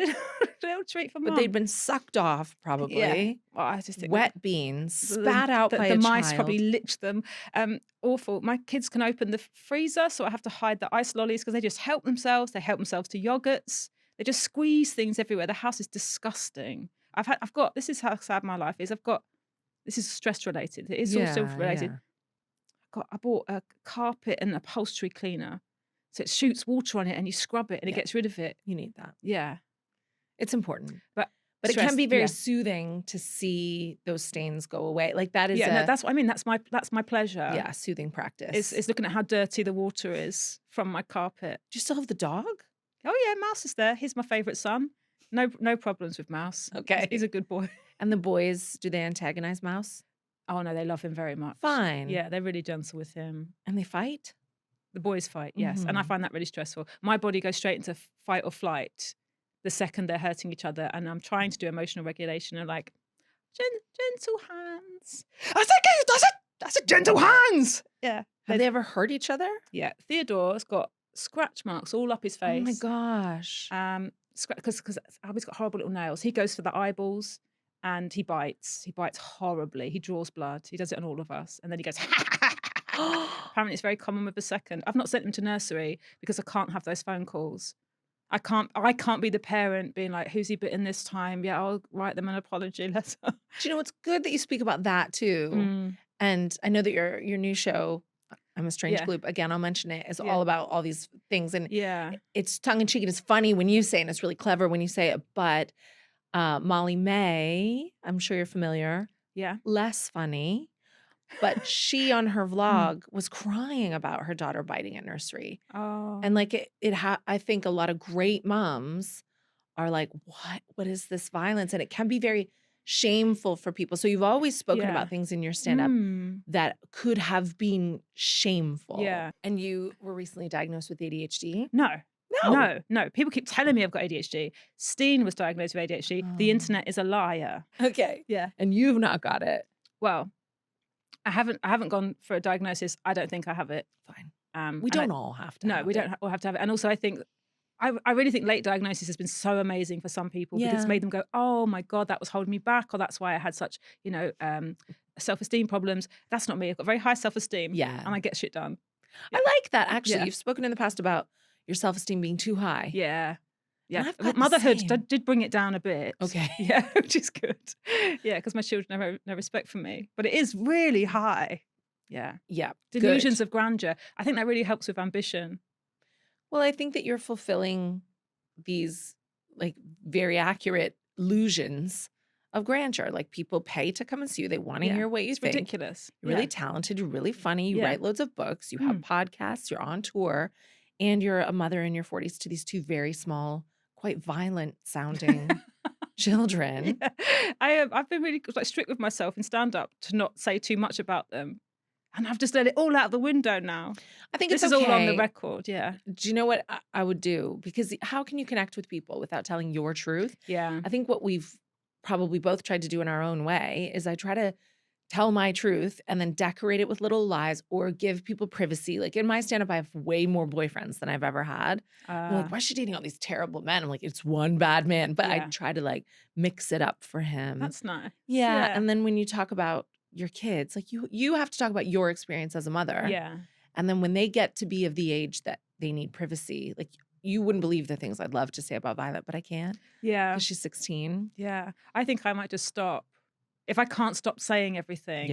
little treat for mom. But they'd been sucked off, probably. Yeah. Well, I just think wet beans, spat out by a the mice child. probably licked them. Awful. My kids can open the freezer, so I have to hide the ice lollies because they just help themselves. They help themselves to yogurts. They just squeeze things everywhere. The house is disgusting. This is how sad my life is. This is stress related. It is all still related. Yeah. I bought a carpet and upholstery cleaner. So it shoots water on it and you scrub it and it gets rid of it. You need that. Yeah. It's important. But it can be very soothing to see those stains go away. Like that is that's what I mean. That's my pleasure. Yeah, soothing practice. Is looking at how dirty the water is from my carpet. Do you still have the dog? Oh yeah, Mouse is there. He's my favourite son. No problems with Mouse. Okay. He's a good boy. And the boys, do they antagonize Mouse? Oh no, they love him very much. Fine. Yeah, they're really gentle with him. And they fight? The boys fight, yes. And I find that really stressful. My body goes straight into fight or flight the second they're hurting each other. And I'm trying to do emotional regulation and like, gentle hands. I said gentle hands. Yeah. Have they ever hurt each other? Yeah. Theodore's got scratch marks all up his face. Oh my gosh. Because he's got horrible little nails. He goes for the eyeballs and he bites. He bites horribly. He draws blood. He does it on all of us. And then he goes, apparently it's very common with the second. I've not sent him to nursery because I can't have those phone calls. I can't be the parent being like, who's he bitten this time? Yeah, I'll write them an apology letter. Do you know, it's good that you speak about that too. And I know that your new show, I'm a Strange Gloop, again, I'll mention it, is all about all these things. And it's tongue in cheek and it's funny when you say it and it's really clever when you say it. But Molly May, I'm sure you're familiar. Yeah. Less funny. But she on her vlog was crying about her daughter biting at nursery. Oh. And like I think a lot of great moms are like, what is this violence? And it can be very shameful for people. So you've always spoken about things in your stand-up that could have been shameful. Yeah. And you were recently diagnosed with ADHD? No. People keep telling me I've got ADHD. Steen was diagnosed with ADHD. Oh. The internet is a liar. Okay. Yeah. And you've not got it. Well, I haven't gone for a diagnosis. I don't think I have it. Fine. We don't all have to. No, we don't all have to have it. And also, I think I really think late diagnosis has been so amazing for some people because it's made them go, oh my God, that was holding me back, or that's why I had such, self-esteem problems. That's not me. I've got very high self-esteem. Yeah. And I get shit done. I like that, actually. You've spoken in the past about your self-esteem being too high. Yeah. Yeah. I've got Motherhood did bring it down a bit. Okay. Yeah, which is good. Yeah, because my children have no respect for me. But it is really high. Yeah. Yeah. Delusions of grandeur. I think that really helps with ambition. Well, I think that you're fulfilling these like very accurate illusions of grandeur. Like people pay to come and see you. They want to hear what you think. Ridiculous. You're really talented. You're really funny. You write loads of books. You have podcasts. You're on tour. And you're a mother in your 40s to these two very small, quite violent sounding children. Yeah. I've been really strict with myself in stand-up to not say too much about them. And I've just let it all out the window now. I think this is all on the record. Yeah. Do you know what I would do? Because how can you connect with people without telling your truth? Yeah. I think what we've probably both tried to do in our own way is I try to tell my truth and then decorate it with little lies or give people privacy. Like in my stand-up, I have way more boyfriends than I've ever had. They're like, why is she dating all these terrible men? I'm like, it's one bad man. But I try to like mix it up for him. That's nice. Yeah. And then when you talk about your kids, like you have to talk about your experience as a mother. Yeah. And then when they get to be of the age that they need privacy, like you wouldn't believe the things I'd love to say about Violet, but I can't. Yeah. Because she's 16. Yeah. I think I might just stop. If I can't stop saying everything,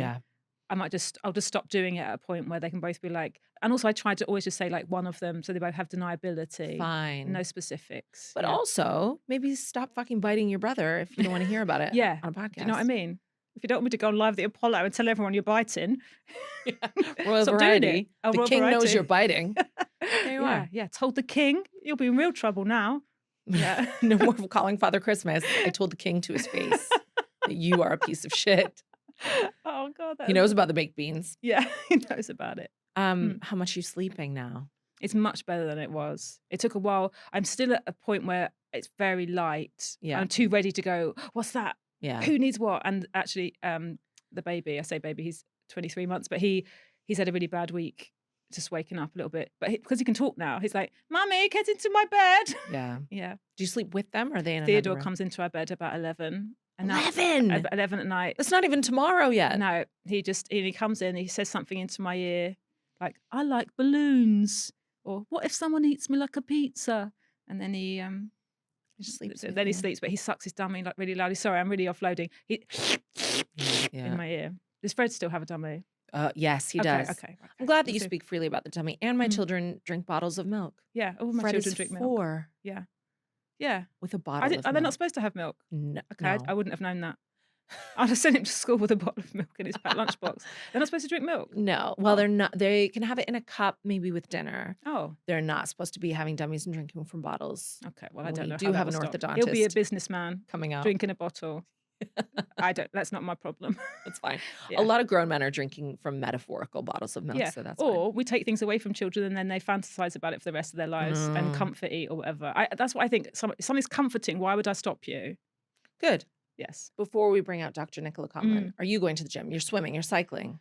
I'll just stop doing it at a point where they can both be like, and also I try to always just say like one of them so they both have deniability. Fine. No specifics. But also maybe stop fucking biting your brother if you don't want to hear about it on a podcast. Do you know what I mean? If you don't want me to go on live the Apollo and tell everyone you're biting. Royal variety. The Royal king variety. knows you're biting. There you are. Yeah, told the king, you'll be in real trouble now. Yeah. No more calling Father Christmas. I told the king to his face that you are a piece of shit. Oh God. He knows about the baked beans. Yeah, he knows about it. How much are you sleeping now? It's much better than it was. It took a while. I'm still at a point where it's very light. Yeah. I'm too ready to go, what's that? Yeah. Who needs what? And actually, the baby, I say baby, he's 23 months, but he's had a really bad week, just waking up a little bit. But because he can talk now, he's like, Mummy, get into my bed. Yeah. Yeah. Do you sleep with them or are they in another Theodore room? comes into our bed about 11. And 11? At 11 at night. It's not even tomorrow yet. No, he comes in, he says something into my ear, like, I like balloons. Or what if someone eats me like a pizza? And then he sleeps. Then he sleeps, but he sucks his dummy like really loudly. Sorry, I'm really offloading. He Yeah. in my ear. Does Fred still have a dummy? Yes, he does. Okay. I'm glad that you speak freely about the tummy. And my children drink bottles of milk. Yeah, all my Fred children is drink milk. 4. Yeah. With a bottle of milk. Are they not supposed to have milk? No. Okay, I wouldn't have known that. I'd have sent him to school with a bottle of milk in his lunchbox. They're not supposed to drink milk? No. Well, they're not. They can have it in a cup, maybe with dinner. Oh. They're not supposed to be having dummies and drinking from bottles. Okay, well, I don't know. We do have an orthodontist. He'll be a businessman coming out. drinking a bottle. That's not my problem. That's fine. Yeah. A lot of grown men are drinking from metaphorical bottles of milk, so that's fine. Or we take things away from children and then they fantasize about it for the rest of their lives and comfort eat or whatever. That's what I think. Something's comforting. Why would I stop you? Good. Yes. Before we bring out Dr. Nichola Conlon, are you going to the gym? You're swimming, you're cycling.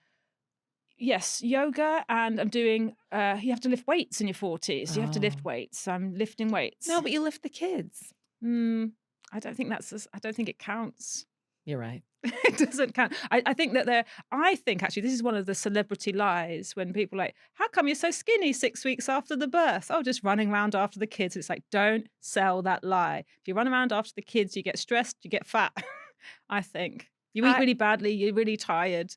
Yes, yoga, and I'm doing, you have to lift weights in your 40s. You have to lift weights. I'm lifting weights. No, but you lift the kids. I don't think it counts. You're right. It doesn't count. I think that I think actually this is one of the celebrity lies when people are like, how come you're so skinny 6 weeks after the birth? Oh, just running around after the kids. It's like, don't sell that lie. If you run around after the kids, you get stressed, you get fat. I think you eat really badly, you're really tired.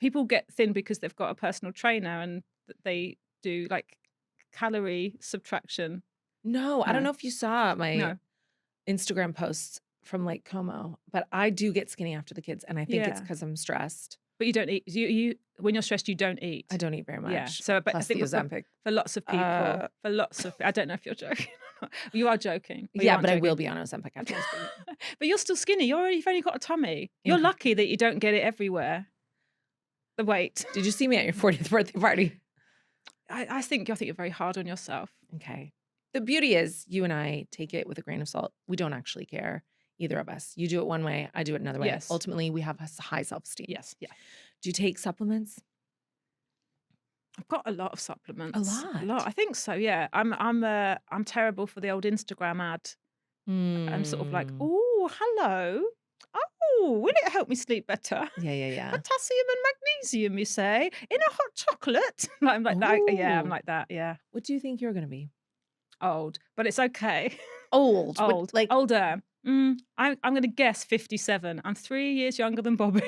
People get thin because they've got a personal trainer and they do like calorie subtraction. No, I don't know if you saw my Instagram posts from Lake Como, but I do get skinny after the kids, and I think it's because I'm stressed. But you don't eat. You when you're stressed, you don't eat. I don't eat very much. Yeah. So, but I think for lots of people, I don't know if you're joking. You are joking. Yeah, but I will be on Ozempic after this. But you're still skinny. You've only got a tummy. You're lucky that you don't get it everywhere. The weight. Did you see me at your 40th birthday party? I think you're very hard on yourself. Okay. The beauty is you and I take it with a grain of salt. We don't actually care. Either of us. You do it one way, I do it another way. Yes. Ultimately, we have a high self-esteem. Yes. Yeah. Do you take supplements? I've got a lot of supplements. A lot. I think so. Yeah. I'm terrible for the old Instagram ad. I'm sort of like, oh, hello. Oh, will it help me sleep better? Yeah. Potassium and magnesium, you say, in a hot chocolate. I'm like that. Yeah, I'm like that. Yeah. What do you think you're going to be? Old, but it's okay. Old. Like older. I'm going to guess 57. I'm 3 years younger than Bobby.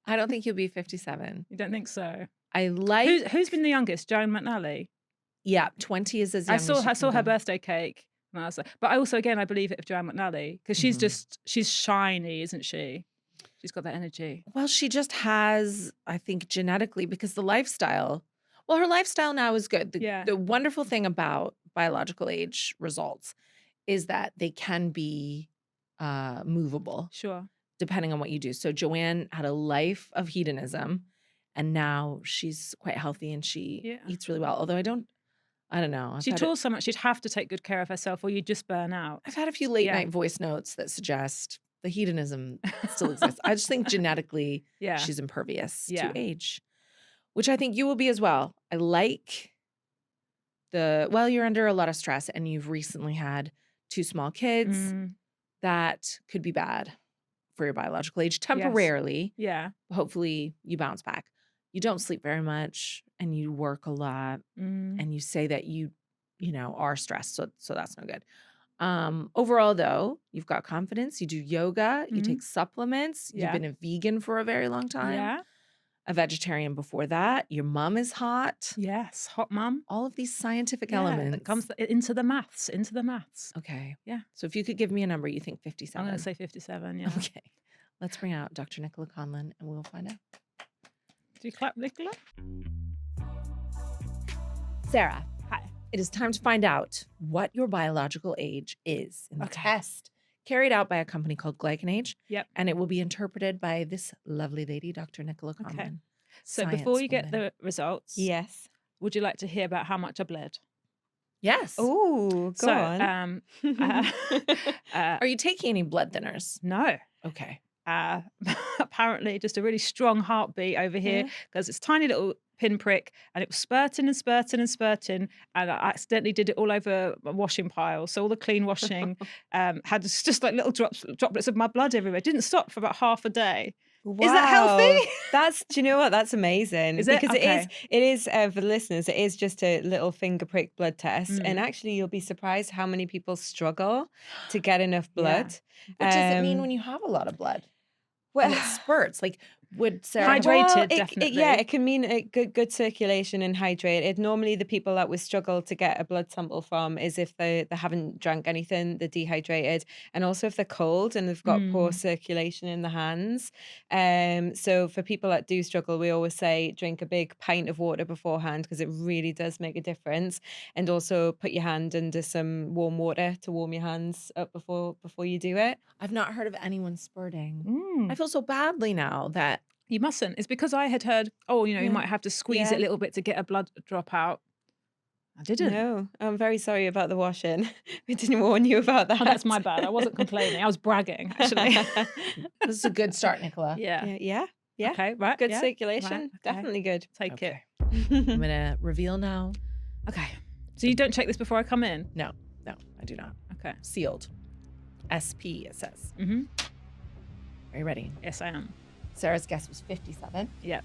I don't think you'll be 57. You don't think so? I like... Who's been the youngest? Joan McNally? Yeah, 20 is as young as I saw her birthday cake. And I was like, but I also, again, I believe it of Joan McNally because she's shiny, isn't she? She's got that energy. Well, she just has, I think, genetically, because the lifestyle... Well, her lifestyle now is good. The wonderful thing about biological age results is that they can be movable. Sure. Depending on what you do. So Joanne had a life of hedonism, and now she's quite healthy and she eats really well. Although I don't know. She toils so much, she'd have to take good care of herself or you'd just burn out. I've had a few late night voice notes that suggest the hedonism still exists. I just think genetically she's impervious to age, which I think you will be as well. I like you're under a lot of stress and you've recently had 2 small kids. That could be bad for your biological age temporarily. Yes. Yeah. Hopefully you bounce back. You don't sleep very much and you work a lot and you say that you are stressed. So that's no good. Overall though, you've got confidence. You do yoga, you take supplements. You've been a vegan for a very long time. Yeah. A vegetarian before that. Your mom is hot. Yes, hot mum. All of these scientific elements. That comes into the maths. Okay. Yeah. So if you could give me a number, you think 57. I'm going to say 57, yeah. Okay. Let's bring out Dr. Nichola Conlon and we'll find out. Do you clap, Nichola? Sarah. Hi. It is time to find out what your biological age is in the test carried out by a company called GlycanAge. Yep. And it will be interpreted by this lovely lady, Dr. Nichola Conlon. Okay. So before you get the results, yes, would you like to hear about how much I bled? Yes. Oh, go on. Are you taking any blood thinners? No. Okay. Apparently just a really strong heartbeat over here because it's a tiny little pinprick and it was spurting and spurting and spurting, and I accidentally did it all over a washing pile. So all the clean washing had just like little droplets of my blood everywhere. It didn't stop for about half a day. Wow. Is that healthy? Do you know what? That's amazing. Is it? Because Okay. it is for the listeners, it is just a little finger prick blood test. And Mm. actually you'll be surprised how many people struggle to get enough blood. What does it mean when you have a lot of blood? Well, And it spurts. Like, would Sarah Hydrated, Well, definitely. it can mean a good circulation and hydrated. Normally, the people that would struggle to get a blood sample from is if they haven't drank anything, they're dehydrated, and also if they're cold and they've got poor circulation in the hands. So for people that do struggle, we always say drink a big pint of water beforehand because it really does make a difference. And also put your hand under some warm water to warm your hands up before you do it. I've not heard of anyone spurting. Mm. I feel so badly now that You mustn't. It's because I had heard, you Yeah. might have to squeeze it a little bit to get a blood drop out. I didn't. No, I'm very sorry about the washing. We didn't warn you about that. Oh, that's my bad. I wasn't complaining. I was bragging, actually. this is a good start, Nichola. Yeah. Yeah. Okay, right. Good yeah, circulation. right, okay. Definitely good. Take it. I'm going to reveal now. Okay. So you don't check this before I come in? No, I do not. Okay. Sealed. SP, it says. Mm-hmm. Are you ready? Yes, I am. Sarah's guess was 57. Yep.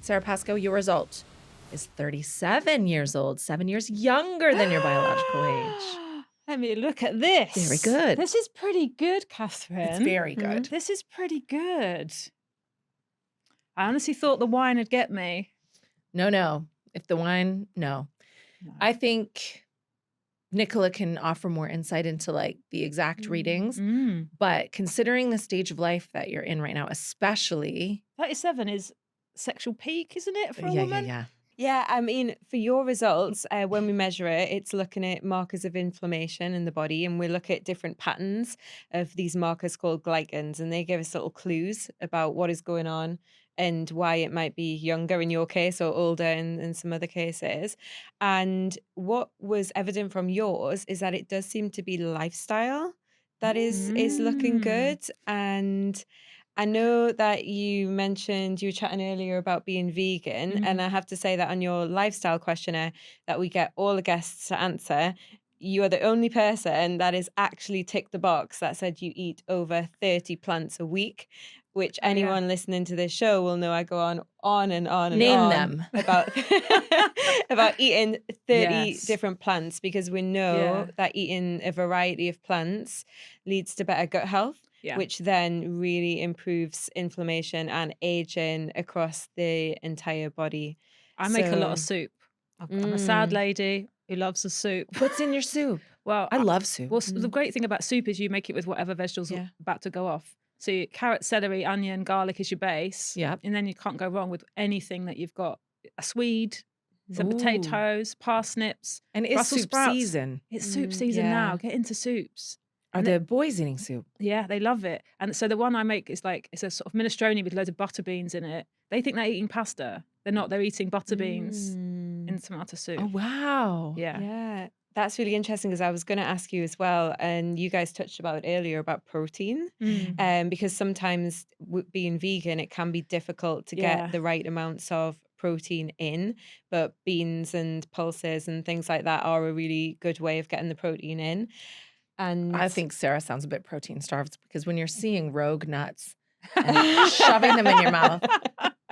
Sarah Pascoe, your result is 37 years old, 7 years younger than your biological age. Let me look at this. Very good. This is pretty good, Katherine. It's very good. This is pretty good. I honestly thought the wine would get me. No. If the wine, no. I think Nichola can offer more insight into like the exact readings, but considering the stage of life that you're in right now, especially 37 is sexual peak, isn't it, for a woman? Yeah. Yeah, I mean, for your results, when we measure it, it's looking at markers of inflammation in the body, and we look at different patterns of these markers called glycans, and they give us little clues about what is going on and why it might be younger in your case or older in some other cases. And what was evident from yours is that it does seem to be lifestyle that is looking good. And I know that you mentioned, you were chatting earlier about being vegan, and I have to say that on your lifestyle questionnaire that we get all the guests to answer, you are the only person that has actually ticked the box that said you eat over 30 plants a week, which anyone listening to this show will know I go on and on and Name on them. about eating 30 Yes. different plants, because we know that eating a variety of plants leads to better gut health. Yeah. Which then really improves inflammation and aging across the entire body. I make a lot of soup. I'm a sad lady who loves a soup. What's in your soup? Well, I love soup. Well, the great thing about soup is you make it with whatever vegetables are about to go off. So carrot, celery, onion, garlic is your base. Yep. And then you can't go wrong with anything that you've got. A swede, some potatoes, parsnips, And it's Brussels soup sprouts. season. It's soup season now. Get into soups. Are the boys eating soup? Yeah, they love it. And so the one I make is like, it's a sort of minestrone with loads of butter beans in it. They think they're eating pasta. They're not. They're eating butter beans in tomato soup. Oh, wow. Yeah. Yeah, that's really interesting, because I was going to ask you as well, and you guys touched about it earlier about protein, because sometimes being vegan, it can be difficult to get the right amounts of protein in, but beans and pulses and things like that are a really good way of getting the protein in. And I think Sarah sounds a bit protein starved, because when you're seeing rogue nuts and shoving them in your mouth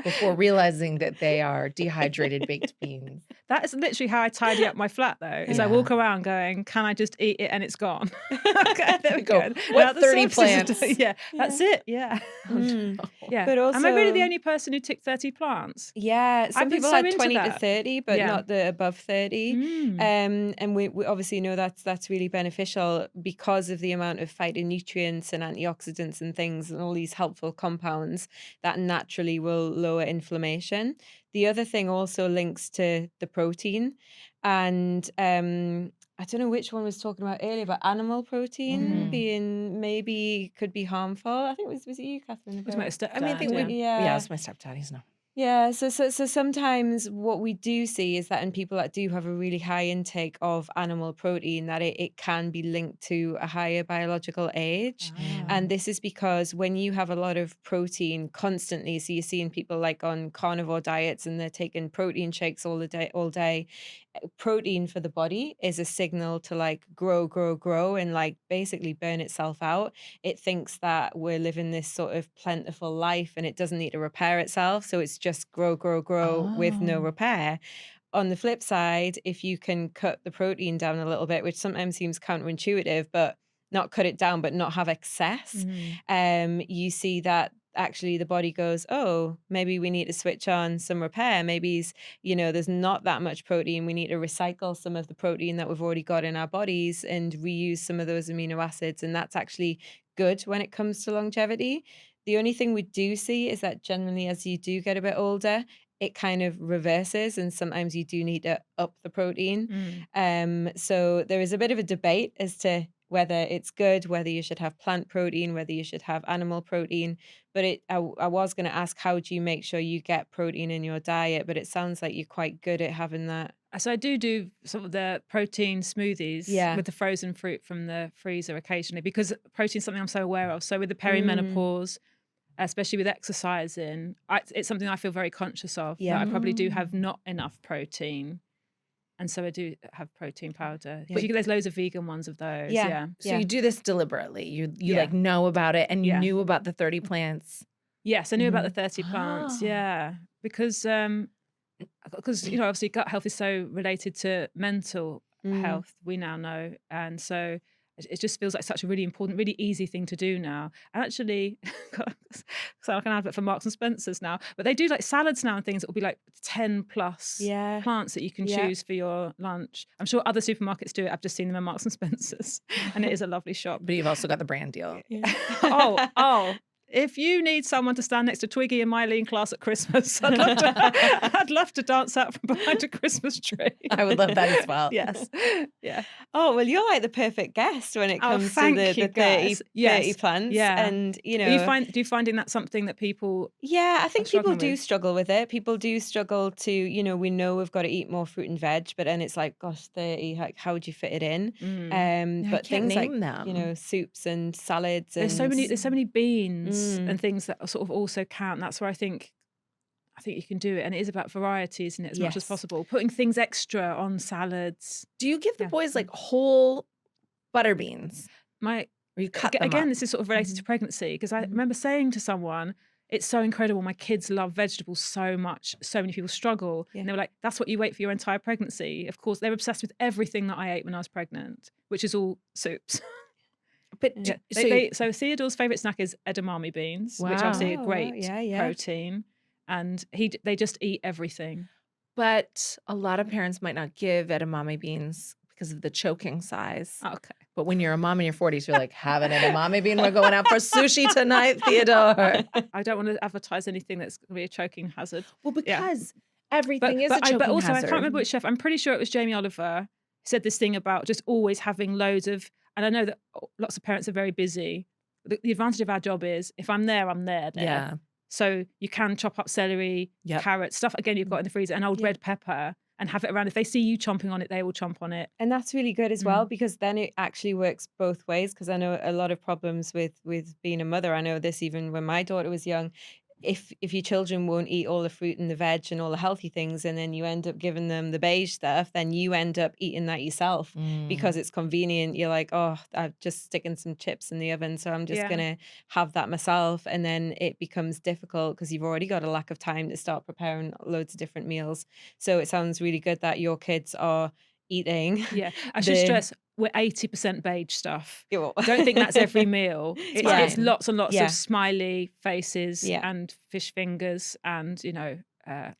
before realizing that they are dehydrated baked beans. That is literally how I tidy up my flat, though, is I Yeah. walk around going, can I just eat it and it's gone? Okay, there we Go, go. what Now the 30 sauces are plants? done. Yeah, that's it. Yeah. Yeah. But Am I really the also- only person who ticked 30 plants? Yeah, some I've been people so had into 20 to that. 30, but Yeah. not the above 30. And we obviously know that's really beneficial because of the amount of phytonutrients and antioxidants and things and all these helpful compounds that naturally will lower inflammation. The other thing also links to the protein. And I don't know which one was talking about earlier, but animal protein being maybe could be harmful. I think was it you, Catherine? It was my about- stepdad. I mean, I think yeah. yeah, it's my stepdaddy's no. Yeah, so sometimes what we do see is that in people that do have a really high intake of animal protein, that it can be linked to a higher biological age. And Mm. this is because when you have a lot of protein constantly, so you're seeing people like on carnivore diets and they're taking protein shakes all day. Protein for the body is a signal to like grow, and like basically burn itself out. It thinks that we're living this sort of plentiful life and it doesn't need to repair itself. So it's just grow with no Oh. repair. On the flip side, if you can cut the protein down a little bit, which sometimes seems counterintuitive, but not cut it down, but not have excess, Mm. you see that actually the body goes, oh, maybe we need to switch on some repair. There's not that much protein. We need to recycle some of the protein that we've already got in our bodies and reuse some of those amino acids. And that's actually good when it comes to longevity. The only thing we do see is that generally, as you do get a bit older, it kind of reverses, and sometimes you do need to up the protein. Mm. So there is a bit of a debate as to whether it's good, whether you should have plant protein, whether you should have animal protein. But I was going to ask, how do you make sure you get protein in your diet? But it sounds like you're quite good at having that. So I do some of the protein smoothies Yeah. with the frozen fruit from the freezer occasionally, because protein is something I'm so aware of. So with the Mm. perimenopause, especially with exercising, it's something I feel very conscious of, that Yeah. I probably do have Mm. not enough protein. And so I do have protein powder. Yeah. But there's loads of vegan ones of those. Yeah. Yeah. So you do this deliberately. You Yeah. like know about it and you Yeah. knew about the 30 plants. Yes, I knew about the 30 Ah. plants. Yeah. Because obviously gut health is so related to mental Mm. health, we now know. And so it just feels like such a really important, really easy thing to do now. And actually, so I can advert for Marks and Spencer's now, but they do like salads now and things that will be like 10 plus Yeah. plants that you can Yeah. choose for your lunch. I'm sure other supermarkets do it. I've just seen them in Marks and Spencer's, and it is a lovely shop. But you've also got the brand deal. Yeah. Oh. If you need someone to stand next to Twiggy in my lean class at Christmas, I'd love to dance out from behind a Christmas tree. I would love that as well. Yes. Yeah. Oh, well, you're like the perfect guest when it Oh, comes to thank the you, 30, guys. 30 Yes. plants. Yeah. And, Do you finding that something that people yeah, I think people struggling do with? struggle with it. People do struggle to, we know we've got to eat more fruit and veg, but then it's like, gosh, 30, like, how would you fit it in? Mm. Yeah, I But can't things like, name them. soups and salads There's and so many beans Mm. and things that sort of also count. That's where I think you can do it, and it is about variety, isn't it? As much as Yes. possible, putting things extra on salads. Do you give the Yeah. boys like whole butter beans? My Or you cut them again, up? this is sort of related to pregnancy, because I Mhm. remember saying to someone, it's so incredible. My kids love vegetables so much. So many people struggle. Yeah. And they were like, that's what you wait for your entire pregnancy. Of course, they're obsessed with everything that I ate when I was pregnant, which is all soups. But Yeah. So Theodore's favourite snack is edamame beans, which obviously Wow, are wow, great yeah. protein. And they just eat everything. but a lot of parents might not give edamame beans because of the choking size. Okay. But when you're a mom in your 40s, you're like, have an edamame bean. We're going out for sushi tonight, Theodore. I don't want to advertise anything that's going to be a choking hazard. Well, Yeah. because everything is a But choking also, hazard. I can't remember which chef. I'm pretty sure it was Jamie Oliver who said this thing about just always having loads of. And I know that lots of parents are very busy. The advantage of our job is if I'm there, I'm there. Yeah. So you can chop up celery, Yep. carrots, stuff again you've got in the freezer, and old Yeah. red pepper, and have it around. If they see you chomping on it, they will chomp on it. And that's really good as Mm. well, because then it actually works both ways. Because I know a lot of problems with being a mother. I know this even when my daughter was young. If your children won't eat all the fruit and the veg and all the healthy things, and then you end up giving them the beige stuff, then you end up eating that yourself because it's convenient. You're like, oh, I'm just sticking some chips in the oven, so I'm just Yeah. gonna have that myself. And then it becomes difficult because you've already got a lack of time to start preparing loads of different meals. So it sounds really good that your kids are eating. Yeah, I should The- stress we're 80% beige stuff. Well, I don't think that's every meal. It's fine. lots and lots Yeah. of smiley faces Yeah. and fish fingers, and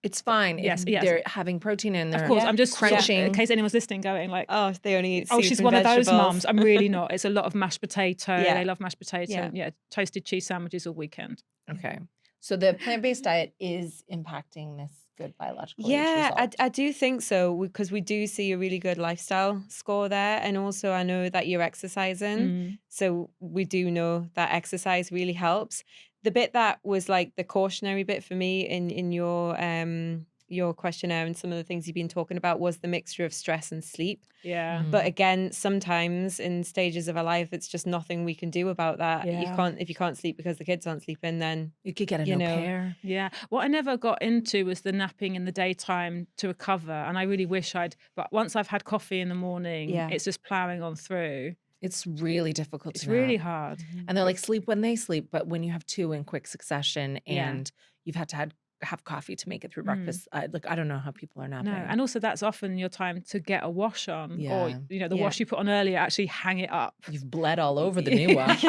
It's fine Yes, if yes. they're having protein in there. of course, Yeah. I'm just sort of- crunching. in case anyone's listening, going like, oh, they only eat. oh, soup she's and one of those vegetables. mums. I'm really not. It's a lot of mashed potato. Yeah. They love mashed potato. Yeah. And, toasted cheese sandwiches all weekend. Okay. So the plant-based diet is impacting this good biological age Yeah, result. I do think so, because we do see a really good lifestyle score there. And also, I know that you're exercising. So we do know that exercise really helps. The bit that was like the cautionary bit for me in your questionnaire and some of the things you've been talking about was the mixture of stress and sleep. Yeah. But again, sometimes in stages of our life, it's just nothing we can do about that. Yeah. If you can't sleep because the kids aren't sleeping, then You could get an you au know. pair. Yeah. What I never got into was the napping in the daytime to recover. And I really wish but once I've had coffee in the morning, Yeah. it's just plowing on through. It's really difficult It's to really nap. hard. And they're like, sleep when they sleep. But when you have two in quick succession Yeah. and you've had to have coffee to make it through Mm. breakfast, I don't know how people are napping. No, and also that's often your time to get a wash on, or Yeah. the Yeah. wash you put on earlier, actually hang it up. You've bled all over the new wash.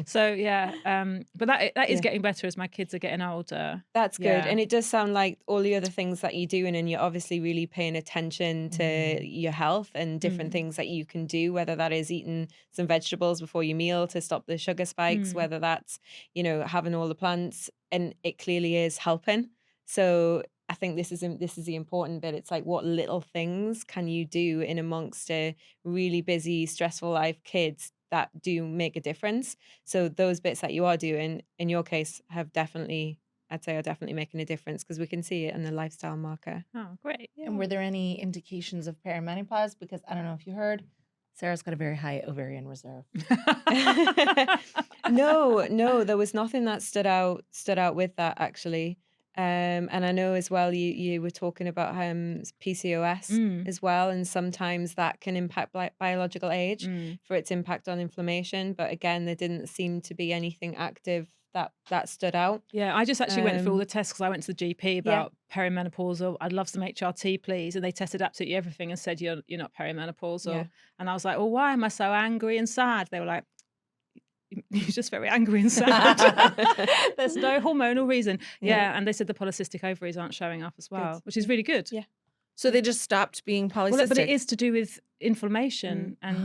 So yeah, but that is Yeah. getting better as my kids are getting older. That's good. Yeah. And it does sound like all the other things that you're doing, and you're obviously really paying attention to your health and different things that you can do, whether that is eating some vegetables before your meal to stop the sugar spikes, whether that's, having all the plants, and it clearly is helping. So I think this is the important bit. It's like, what little things can you do in amongst a really busy, stressful life, kids, that do make a difference? So those bits that you are doing, in your case, I'd say are definitely making a difference, because we can see it in the lifestyle marker. Oh, great. And were there any indications of perimenopause? Because I don't know if you heard, Sarah's got a very high ovarian reserve. No, there was nothing that stood out with that, actually. And I know as well you were talking about PCOS as well, and sometimes that can impact biological age for its impact on inflammation. But again, there didn't seem to be anything active that stood out. Yeah, I just actually went through all the tests because I went to the GP about perimenopausal. I'd love some HRT, please. And they tested absolutely everything and said, you're not perimenopausal. Yeah. And I was like, well, why am I so angry and sad? They were like, you're just very angry and sad. There's no hormonal reason. Yeah. And they said the polycystic ovaries aren't showing up as well, which is really good. Yeah. So they just stopped being polycystic. Well, but it is to do with inflammation and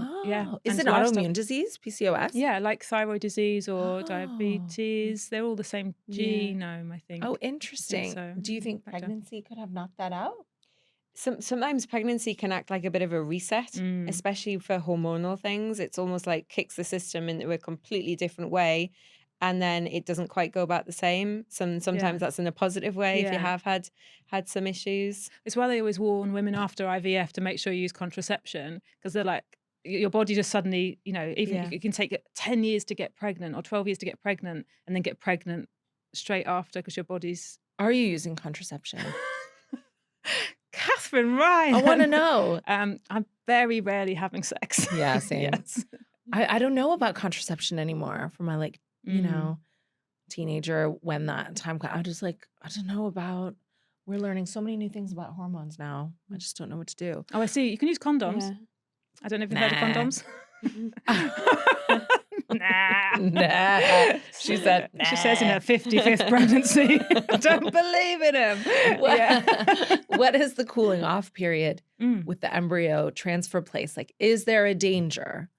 Is and it lifestyle. autoimmune disease, PCOS? Yeah, like thyroid disease or diabetes. They're all the same genome, I think. Oh, interesting. so. Do you think Factor. pregnancy could have knocked that out? Sometimes pregnancy can act like a bit of a reset, especially for hormonal things. It's almost like kicks the system into a completely different way, and then it doesn't quite go back the same. Sometimes that's in a positive way if you have had some issues. It's why they always warn women after IVF to make sure you use contraception, because they're like, your body just suddenly, even it can take 10 years to get pregnant or 12 years to get pregnant, and then get pregnant straight after because your body's... Are you using contraception? Catherine, Ryan. I want to know. I'm very rarely having sex. Yeah, same. Yes. I don't know about contraception anymore for my teenager when that time comes. I just I don't know about, we're learning so many new things about hormones now. I just don't know what to do. Oh, I see. You can use condoms. Yeah. I don't know if you've heard of condoms. Nah. She said, nah. She says in her 55th pregnancy. Don't believe in him. What is the cooling off period with the embryo transfer place? Like, is there a danger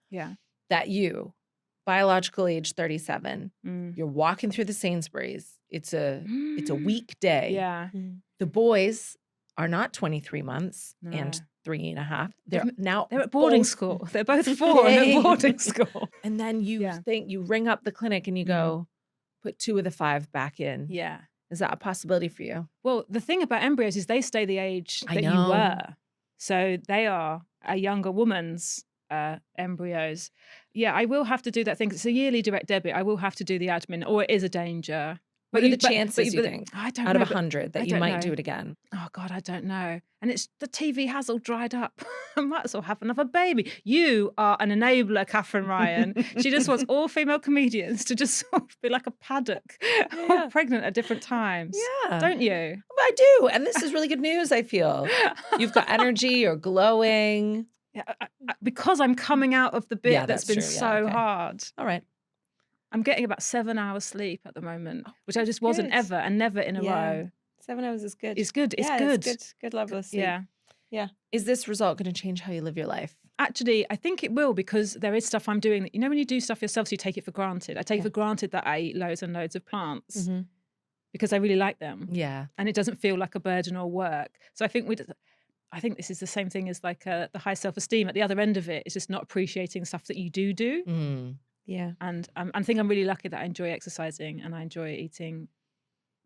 that you, biological age 37, you're walking through the Sainsbury's, it's a weekday. Yeah. The boys are not 23 months and 3.5. They're at boarding school. They're both 4 and at boarding school. And then you think, you ring up the clinic and you go, put 2 of the 5 back in. Yeah. Is that a possibility for you? Well, the thing about embryos is they stay the age that you were. So they are a younger woman's embryos. Yeah, I will have to do that thing. It's a yearly direct debit. I will have to do the admin, or it is a danger. What are the chances, you think, I don't out know, of 100 that you might do it again? Oh, God, I don't know. And the TV has all dried up. I might as well have another baby. You are an enabler, Katherine Ryan. She just wants all female comedians to just sort of be like a paddock, all pregnant at different times. Yeah. Don't you? I do. And this is really good news, I feel. You've got energy, you're glowing. Yeah, because I'm coming out of the bit that's been true. so hard. All right. I'm getting about 7 hours sleep at the moment, which I just wasn't ever, and never in a row. 7 hours is good. It's good. It's good. It's good level of sleep. Yeah. Is this result going to change how you live your life? Actually, I think it will, because there is stuff I'm doing that, when you do stuff yourself, so you take it for granted. I take it for granted that I eat loads and loads of plants. because I really like them. Yeah. And it doesn't feel like a burden or work. So I think this is the same thing as like the high self-esteem. At the other end of it, it's just not appreciating stuff that you do. Mm. Yeah. And I think I'm really lucky that I enjoy exercising and I enjoy eating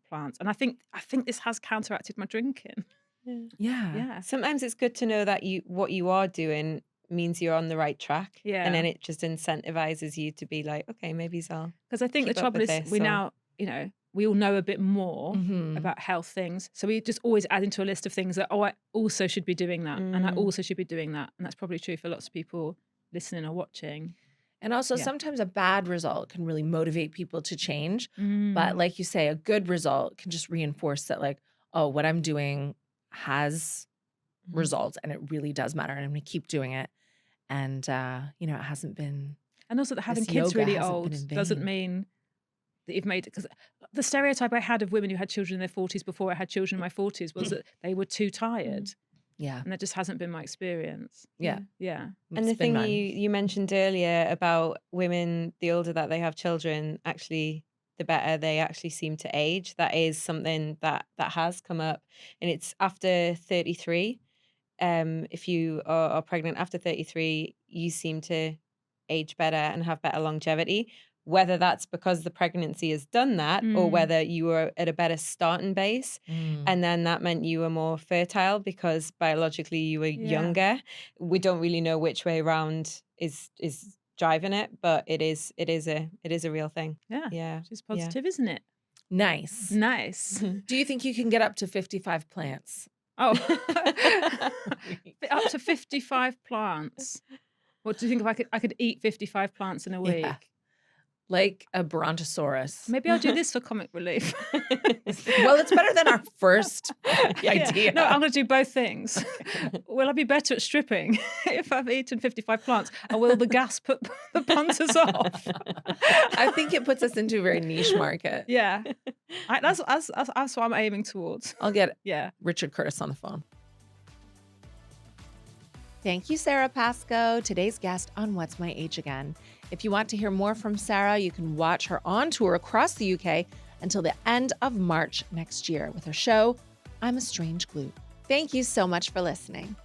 plants. And I think this has counteracted my drinking. Yeah. Yeah. Sometimes it's good to know that what you are doing means you're on the right track. Yeah. And then it just incentivizes you to be like, okay, maybe I'll. Because I think the keep up trouble with is this, we or- now, we all know a bit more Mhm. about health things. So we just always add into a list of things that, I also should be doing that. And I also should be doing that. And that's probably true for lots of people listening or watching. And also Yeah. sometimes a bad result can really motivate people to change. But like you say, a good result can just reinforce that, like, oh, what I'm doing has results and it really does matter. And I'm going to keep doing it. And, it hasn't been. And also that having This kids yoga really hasn't been old in doesn't vain. mean that you've made it. Because the stereotype I had of women who had children in their 40s before I had children in my 40s was that they were too tired. Yeah. And that just hasn't been my experience. Yeah. Yeah. And the thing you mentioned earlier about women, the older that they have children, actually, the better they actually seem to age. That is something that has come up. And it's after 33. If you are pregnant after 33, you seem to age better and have better longevity. Whether that's because the pregnancy has done that or whether you were at a better starting base and then that meant you were more fertile because biologically you were younger. We don't really know which way around is driving it, but it is a real thing. Yeah. Which is positive, isn't it? Nice. Nice. Do you think you can get up to 55 plants? Oh, up to 55 plants. What do you think if I could eat 55 plants in a week? Yeah. Like a brontosaurus. Maybe I'll do this for comic relief. Well, it's better than our first idea. No, I'm going to do both things. Will I be better at stripping if I've eaten 55 plants? Or will the gas put the punters off? I think it puts us into a very niche market. Yeah. That's what I'm aiming towards. I'll get Yeah. Richard Curtis on the phone. Thank you, Sara Pascoe, today's guest on What's My Age Again. If you want to hear more from Sara, you can watch her on tour across the UK until the end of March next year with her show, I'm a Strange Glue. Thank you so much for listening.